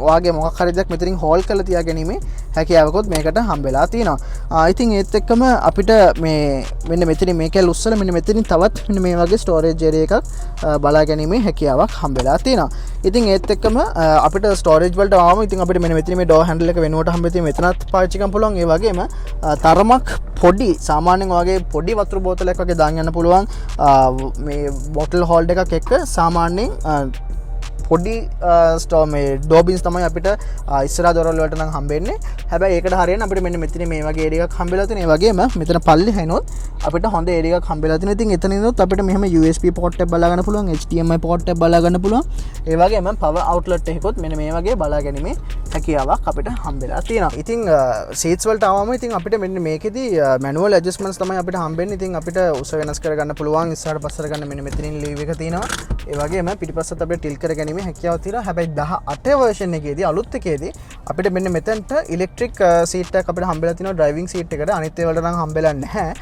ඔයාගේ මොකක් හරි දෙයක් මෙතනින් හෝල් කරලා තියාගැනීමේ හැකියාවකුත් මේකට හම්බෙලා තියෙනවා. ඉතින් ඒත් එක්කම අපිට මේ මෙන්න මෙතනින් මේකල් උස්සලා මෙන්න මෙතනින් තවත් මෙන්න මේ වගේ ස්ටෝරේජ් ඒරියා එකක් බලා ගැනීමේ හැකියාවක් හම්බෙලා තියෙනවා. ඉතින් ඒත් එක්කම අපිට ස්ටෝරේජ් වලට ආවම ඉතින් අපිට මෙන්න මෙතන මේ ඩෝර් හැන්ඩල් එක වෙනුවට හම්බෙලා තියෙන මෙතනත් පාවිච්චි කරන්න පුළුවන්. ඒ වගේම තරමක් පොඩි සාමාන්‍යයෙන් වගේ පොඩි වතුර බෝතලයක් වගේ දාන් යන්න පුළුවන් මේ බොටල් හෝල්ඩර් එකක් එක්ක සාමාන්‍යයෙන් පොඩි ස්ටෝ මේ ඩෝබින්ස් තමයි අපිට ඉස්සරහා දොරවල් වලට නම් හම්බෙන්නේ. හැබැයි ඒකට හරියන අපිට මෙන්න මෙතන මේ වගේ ඒරියා එකක් හම්බෙලා තියෙනවා. ඒ වගේම මෙතන පල්ලෙහානොත් අපිට හොඳ ඒරියා එකක් හම්බෙලා තියෙනවා. ඉතින් එතනිනුත් අපිට මෙහෙම USB පෝට් එක බලා ගන්න පුළුවන්, HDMI පෝට් එක බලා ගන්න පුළුවන්. ඒ වගේම පවර් අවුට්ලට් එකකුත් මෙන්න මේ වගේ බලා ගැනීමේ හැකියාවක් අපිට හම්බෙලා තියෙනවා. ඉතින් සීට්ස් වලට ආවම ඉතින් අපිට මෙන්න මේකෙදි මැනුවල් ඇඩ්ජස්ට්මන්ට්ස් තමයි අපිට හම්බෙන්නේ. ඉතින් අපිට උස වෙනස් කර ගන්න පුළුවන්. ඉස්සරහට පස්සට ගන්න මෙන්න මෙතනින් ලීව් එක තියෙනවා. ඒ වගේම පිටිපස්සට අපිට ටිල් කර ගැනීම හැකියාව තියෙනවා. හැබැයි 18 version එකේදී අලුත් එකේදී අපිට මෙන්න මෙතනට ඉලෙක්ට්‍රික් සීට් එකක් අපිට හම්බෙලා තියෙනවා ඩ්‍රයිවිං සීට් එකට. අනිත් ඒවාට නම් හම්බෙලා නැහැ.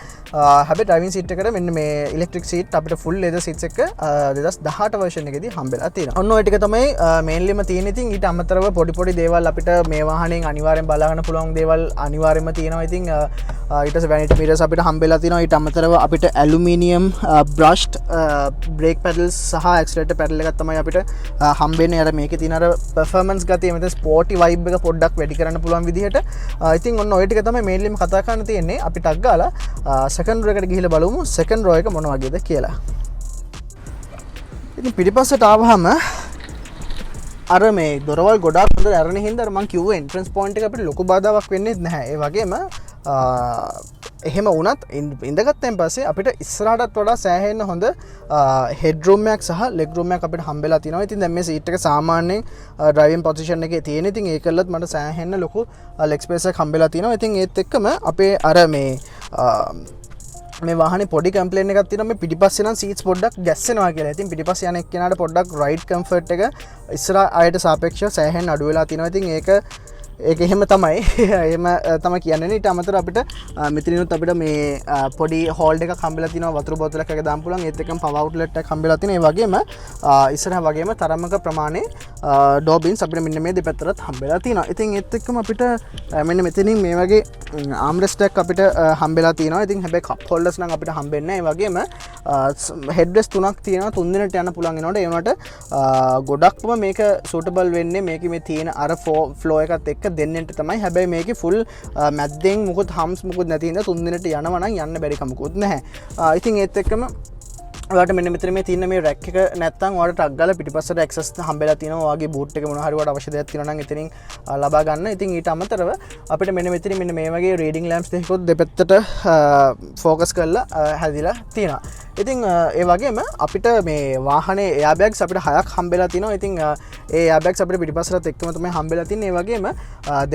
හැබැයි ඩ්‍රයිවිං සීට් එකට මෙන්න මේ ඉලෙක්ට්‍රික් සීට් අපිට ෆුල් ලෙදර් සීට්ස් එක 2018 version එකේදී හම්බෙලා තියෙනවා. ඔන්න ඔය ටික තමයි මේන්ලිම තියෙන. ඉතින් ඊට අමතරව පොඩි පොඩි දේවල් අපිට මේ වාහනයෙන් අනිවාර්යෙන් බලා ගන්න පුළුවන් දේවල් අනිවාර්යෙන්ම තියෙනවා. ඉතින් ඊට පස්සේ වැනිටි මිරර්ස් අපිට හම්බෙලා තියෙනවා. ඊට අමතරව අපිට ඇලුමිනියම් බ්‍රෂ්ඩ් බ්‍රේක් පැඩල්ස් සහ ඇක්සලරේටර් පැඩල් එකක් තමයි අපිට හම්බෙන්නේ. අර මේකේ තියෙන අර පර්ෆෝමන්ස් ගතිය මෙතන ස්පෝටි වයිබ් එක පොඩ්ඩක් වැඩි කරන්න පුළුවන් විදිහට. ඉතින් ඔන්න ඔය ටික තමයි මේන්ලිම කතා කරන්න තියෙන්නේ. අපි ටක් ගාලා සෙකන්ඩ් රෝ එකට ගිහිල්ලා බලමු සෙකන්ඩ් රෝ එක මොන වගේද කියලා. ඉතින් පිටිපස්සට ආවහම අර මේ දොරවල් ගොඩාක් හොඳට ඇරෙන හින්දා අර මං කිව්ව එන්ට්‍රන්ස් පොයින්ට් එක අපිට ලොකු බාධාවක් වෙන්නේ නැහැ. ඒ වගේම එහෙම වුණත් ඉඳගත්තෙන් පස්සේ අපිට ඉස්සරහටත් වඩා සෑහෙන්න හොඳ හෙඩ් රූම් එකක් සහ ලෙග් රූම් එකක් අපිට හම්බෙලා තියෙනවා. ඉතින් දැන් මේ සීට් එක සාමාන්‍යයෙන් ඩ්‍රයිවිං පොසිෂන් එකේ තියෙන. ඉතින් ඒකලත් මට සෑහෙන්න ලොකු ලෙග් ස්පේස් එකක් හම්බෙලා තියෙනවා. ඉතින් ඒත් එක්කම අපේ අර මේ වාහනේ පොඩි කම්ප්ලේන් එකක් තියෙනවා මේ පිටිපස්සේ නම් සීට්ස් පොඩ්ඩක් ගැස්සෙනවා කියලා. ඉතින් පිටිපස්සේ යන එක්කෙනාට පොඩ්ඩක් රයිඩ් කම්ෆර්ට් එක ඉස්සර අයට සාපේක්ෂව සෑහෙන්න අඩු වෙලා තියෙනවා. ඉතින් ඒක එහෙම තමයි. එහෙම තමයි කියන්නේ. ඊට අමතරව අපිට මෙතනිනුත් අපිට මේ පොඩි හෝල්ඩ් එකක් හම්බෙලා තිනවා වතුර බෝතලයක් එක දාන්න පුළුවන්. ඒත් එක්කම පවර් අවුට්ලට් එකක් හම්බෙලා තිනවා. ඒ වගේම ඉස්සරහ වගේම තරමක ප්‍රමාණයේ ඩෝබින්ස් අපිට මෙන්න මේ දෙපැත්තට හම්බෙලා තිනවා. ඉතින් ඒත් එක්කම අපිට මෙන්න මෙතනින් මේ වගේ ආම්රෙස්ට් එකක් අපිට හම්බෙලා තිනවා. ඉතින් හැබැයි කප් හෝල්ඩර්ස් නම් අපිට හම්බෙන්නේ නැහැ. ඒ වගේම හෙඩ් රෙස්ට් තුනක් තියෙනවා. 3 දිනට යන්න පුළුවන් වෙනකොට ඒ වුණාට ගොඩක්ම මේක සූටබල් වෙන්නේ මේකේ මේ තියෙන අර ෆ්ලෝ එකත් එක්ක දෙන්නට තමයි. හැබැයි මේකේ ෆුල් මැද්දෙන් මුකුත් හම්ස් මුකුත් නැති හින්දා 3 දිනට යනවා නම් යන්න බැරි කමකුත් නැහැ. ඉතින් ඒත් එක්කම ඔයාලට මෙන්න මෙතන මේ තියෙන මේ රැක් එක නැත්තම් ඔයාලට ටක් ගාලා පිටිපස්සට ඇක්සස් හම්බෙලා තියෙනවා. ඔයාගේ බූට් එක මොන හරි ඔයාලට අවශ්‍ය දෙයක් තියෙනවා නම් එතනින් ලබා ගන්න. ඉතින් ඊට අමතරව අපිට මෙන්න මෙතන මෙන්න මේ වගේ රීඩින් ලැම්ප්ස් දෙකකුත් දෙපැත්තට ෆෝකස් කරලා හැදිලා තියෙනවා. ඉතින් ඒ වගේම අපිට මේ වාහනේ එයාබැග්ස් අපිට 6ක් හම්බෙලා තිනවා. ඉතින් ඒ එයාබැග්ස් අපිට පිටිපස්සට එක්කම තමයි හම්බෙලා තින්නේ. ඒ වගේම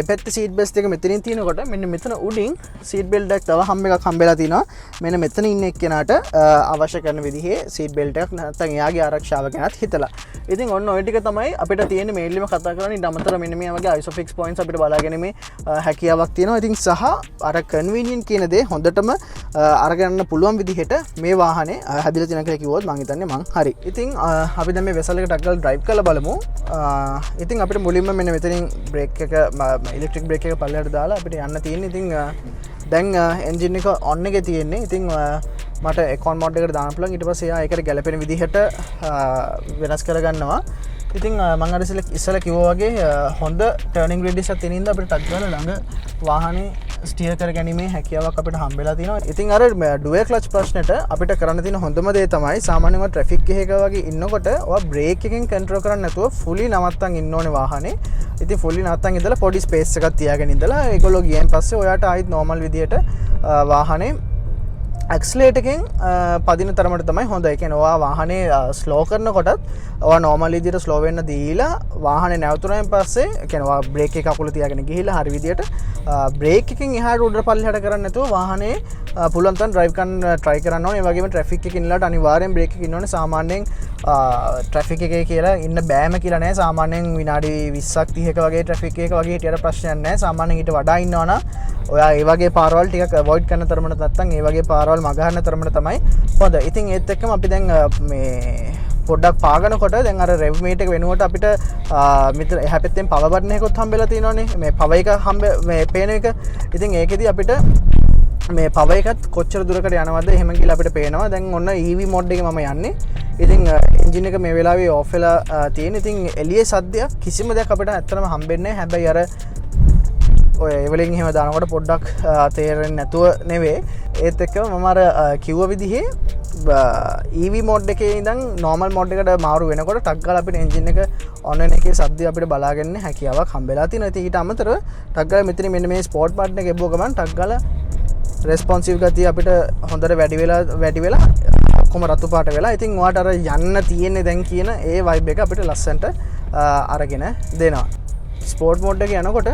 දෙපැත්තේ සීට් බෙල්ට් දෙක මෙතනින් තියෙනකොට මෙන්න මෙතන උඩින් සීට් බෙල්ට් එකක් තව එකක් හම්බෙලා තිනවා. මෙන්න මෙතන ඉන්න එක්කෙනාට අවශ්‍ය කරන විදිහේ විදිහේ සීට් බෙල්ට් එකක් නැත්නම් එයාගේ ආරක්ෂාව ගැනත් හිතලා. ඉතින් ඔන්න ඔය ටික තමයි අපිට තියෙන මේන්ලිම කතා කරන්නේ. ඊට අමතරව මෙන්න මේ වගේ ISOFIX points අපිට බලාගැනීමේ හැකියාවක් තියෙනවා. ඉතින් සහ අර convenient කියන දේ හොඳටම අරගන්න පුළුවන් විදිහට මේ වාහනේ හැදිලා තියෙනවා කියලා කිව්වොත් මම හිතන්නේ මං හරි. ඉතින් අපි දැන් මේ වෙසල් එක ටක් ගාලා drive කරලා බලමු. ඉතින් අපිට මුලින්ම මෙන්න මෙතනින් brake එක electric brake එක පල්ලෙහාට දාලා අපිට යන්න තියෙන්නේ. ඉතින් දැන් එන්ජින් එක ඔන් එකේ තියෙන්නේ. ඉතින් මට එකොන් මෝඩ් එකට දාන්න පුළුවන්. ඊට පස්සේ ඒකට ගැලපෙන විදිහට වෙනස් කරගන්නවා. ඉතින් මම අර ඉස්සෙල්ලා කිව්වා වගේ හොඳ ටර්නින් රේඩියස් එකක් තියෙන ඉඳ අපිට ටක් ගාලා ළඟ වාහනේ ස්ටියර් කරගැනීමේ හැකියාවක් අපිට හම්බෙලා තියෙනවා. ඉතින් අර ඩුවල් ක්ලච් ප්‍රශ්නෙට අපිට කරන්න තියෙන හොඳම දේ තමයි සාමාන්‍යයෙන් ට්‍රැෆික් එකක වගේ ඉන්නකොට ඔයා බ්‍රේක් එකෙන් කන්ට්‍රෝල් කරන්නේ නැතුව ෆුලි නවත්තන් ඉන්න ඕනේ වාහනේ. ඉතින් ෆුලි නවත්තන් ඉඳලා පොඩි ස්පේස් එකක් තියාගෙන ඉඳලා ඒගොල්ලෝ ගියන් පස්සේ ඔයාට ආයිත් නෝමල් විදියට වාහනේ ඇක්සලේට් එකෙන් පදින තරමට තමයි හොඳ. ඒ කියන්නේ ඔයා වාහනේ ස්ලෝ කරනකොටත් ඔයා නෝමල් විදියට ස්ලෝ වෙන්න දීලා වාහනේ නැවතුනයින් පස්සේ ඒ කියන්නේ ඔයා බ්‍රේක් එක කකුල තියාගෙන ගිහිල්ලා හරි විදියට බ්‍රේක් එකෙන් එහාට උඩට පල්ලෙහාට කරන්නේ නැතුව වාහනේ පුළුවන් තරම් ඩ්‍රයිව් කරන්න try කරන්න ඕනේ. ඒ වගේම ට්‍රැෆික් එකේ ඉන්නලාට අනිවාර්යෙන් බ්‍රේක් එක ඉන්න ඕනේ. සාමාන්‍යයෙන් ට්‍රැෆික් එකේ කියලා ඉන්න බෑම කියලා නෑ. සාමාන්‍යයෙන් විනාඩි 20ක් 30ක වගේ ට්‍රැෆික් එකක වගේ හිටියට ප්‍රශ්නයක් නෑ. සාමාන්‍යයෙන් ඊට වඩා ඉන්නවා නම් ඔයා ඒ වගේ පාරවල් ටිකක් අවොයිඩ් කරන තරමට නැත්තම් ඒ වගේ පාරවල් මගහන්න තරමට තමයි හොඳ. ඉතින් ඒත් එක්කම අපි දැන් මේ පොඩ්ඩක් පාගනකොට දැන් අර රෙව් මීටර් එක වෙනුවට අපිට මෙතන එහා පැත්තෙන් පවර් බටන් එකකුත් හම්බෙලා තියෙනවානේ. මේ පවර් එක මේ පේන එක. ඉතින් ඒකෙදි අපිට මේ පවර් එකත් කොච්චර දුරකට යනවද එහෙම කියලා අපිට පේනවා. දැන් ඔන්න EV මෝඩ් එකේ මම යන්නේ. ඉතින් එන්ජින් එක මේ වෙලාවේ ඔෆ් වෙලා තියෙන. ඉතින් එළියේ සද්දයක් කිසිම දෙයක් අපිට ඇත්තටම හම්බෙන්නේ නැහැ. හැබැයි අර ඔය එවලින් එහෙම දානකොට පොඩ්ඩක් තේරෙන්නේ නැතුව නෙවෙයි. ඒත් එක්කම මම අර කිව්ව විදිහේ EV මෝඩ් එකේ ඉඳන් normal මෝඩ් එකට මාරු වෙනකොට ටක් ගාලා අපිට එන්ජින් එක ඔන් වෙන එකේ සද්දය අපිට බලාගන්න හැකියාවක් හම්බෙලා තියෙනවා. ඉතින් ඊට අමතරව ටක් ගාලා මෙතන මෙන්න මේ ස්පෝර්ට් බටන් එක එබුව ගමන් ටක් ගාලා රෙස්පොන්සිව් ගතිය අපිට හොඳට වැඩි වෙලා ඔක්කොම රතු පාට වෙලා. ඉතින් ඔයාට අර යන්න තියෙන්නේ දැන් කියන ඒ වයිබ් එක අපිට ලස්සනට අරගෙන දෙනවා. ස්පෝර්ට් මෝඩ් එකේ යනකොට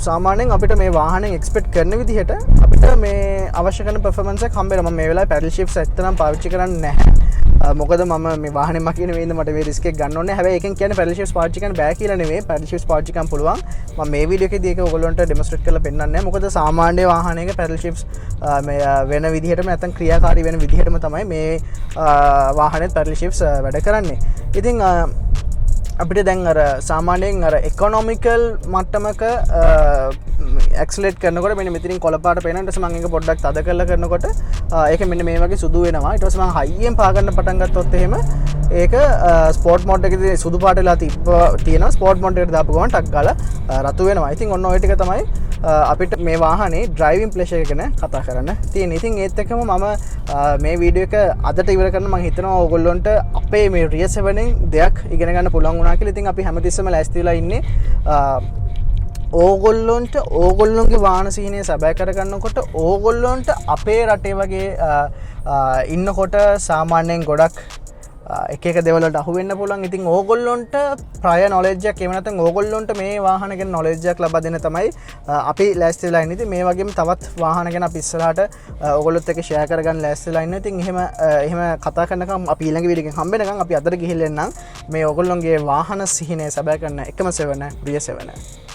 සාමාන්‍යයෙන් අපිට මේ වාහනේ එක්ස්පෙක්ට් කරන විදිහට අපිට මේ අවශ්‍ය කරන පර්ෆෝමන්ස් එක හම්බෙනවා. මම මේ වෙලාවේ පැඩල් ෂිෆ්ට්ස් ඇත්තටම පාවිච්චි කරන්නේ නැහැ. මොකද මම මේ වාහනේ මකින වෙයින්ද මට මේ රිස්ක් එක ගන්න ඕනේ. හැබැයි එකෙන් කියන්නේ පැඩල් ෂිෆ්ට්ස් පාවිච්චි කරන්න බෑ කියලා නෙවෙයි. පැඩල් ෂිෆ්ට්ස් පාවිච්චි කරන්න පුළුවන්. මම මේ වීඩියෝ එකේදී ඒක ඔයගොල්ලන්ට ඩෙමොන්ස්ට්‍රේට් කරලා පෙන්නන්නේ නැහැ. මොකද සාමාන්‍ය වාහනයක පැඩල් ෂිෆ්ට්ස් මේ වෙන විදිහටම නැත්නම් ක්‍රියාකාරී වෙන විදිහටම තමයි මේ වාහනේත් පැඩල් ෂිෆ්ට්ස් වැඩ කරන්නේ. ඉතින් අපිට දැන් අර සාමාන්‍යයෙන් අර ඉකොනොමිකල් මට්ටමක ඇක්සලරේට් කරනකොට මෙන්න මෙතනින් කොළ පාට පේනවා. ඊට පස්සේ මම ඒක පොඩ්ඩක් තද කරලා කරනකොට ඒක මෙන්න මේ වගේ සුදු වෙනවා. ඊට පස්සේ මම හයියෙන් පා ගන්න පටන් ගත්තොත් එහෙම ඒක ස්පෝර්ට් මෝඩ් එකේදී සුදු පාට වෙලා තියෙනවා. ස්පෝර්ට් මෝඩ් එකට දාපු ගමන් ටක් ගාලා රතු වෙනවා. ඉතින් ඔන්න ඔය ටික තමයි අපිට මේ වාහනේ ඩ්‍රයිවිං ප්ලෙෂර් එක ගැන කතා කරන්න තියෙන්නේ. ඉතින් ඒත් එක්කම මම මේ වීඩියෝ එක අදට ඉවර කරන්න මම හිතනවා ඕගොල්ලොන්ට අපේ මේ රියර් 7න් දෙයක් ඉගෙන ගන්න පුළුවන් වුණා කියලා. ඉතින් අපි හැමතිස්සෙම ලෑස්ති වෙලා ඉන්නේ ඕගොල්ලොන්ගේ වාහන සීනය සැබෑ කරගන්නකොට ඕගොල්ලොන්ට අපේ රටේ වගේ ඉන්නකොට සාමාන්‍යයෙන් ගොඩක් එක දෙවලට අහු වෙන්න පුළුවන්. ඉතින් ඕගොල්ලොන්ට ප්‍රයර් නොලෙජ් එකක් එහෙම නැත්නම් ඕගොල්ලොන්ට මේ වාහන ගැන නොලෙජ් එකක් ලබා දෙන්න තමයි අපි ලෑස්ති වෙලා ඉන්නේ. ඉතින් මේ වගේම තවත් වාහන ගැන අපි ඉස්සරහට ඕගොල්ලොත් එක්ක ෂෙයා කරගන්න ලෑස්ති වෙලා ඉන්නේ. ඉතින් එහෙම කතා කරනකම් අපි ඊළඟ වීඩියෝ එකෙන් හම්බ වෙනකම් අපි අදට ගිහිල්ලා එන්නම් මේ ඕගොල්ලොන්ගේ වාහන සිහිනය සැබෑ කරන එකම 7 රිය 7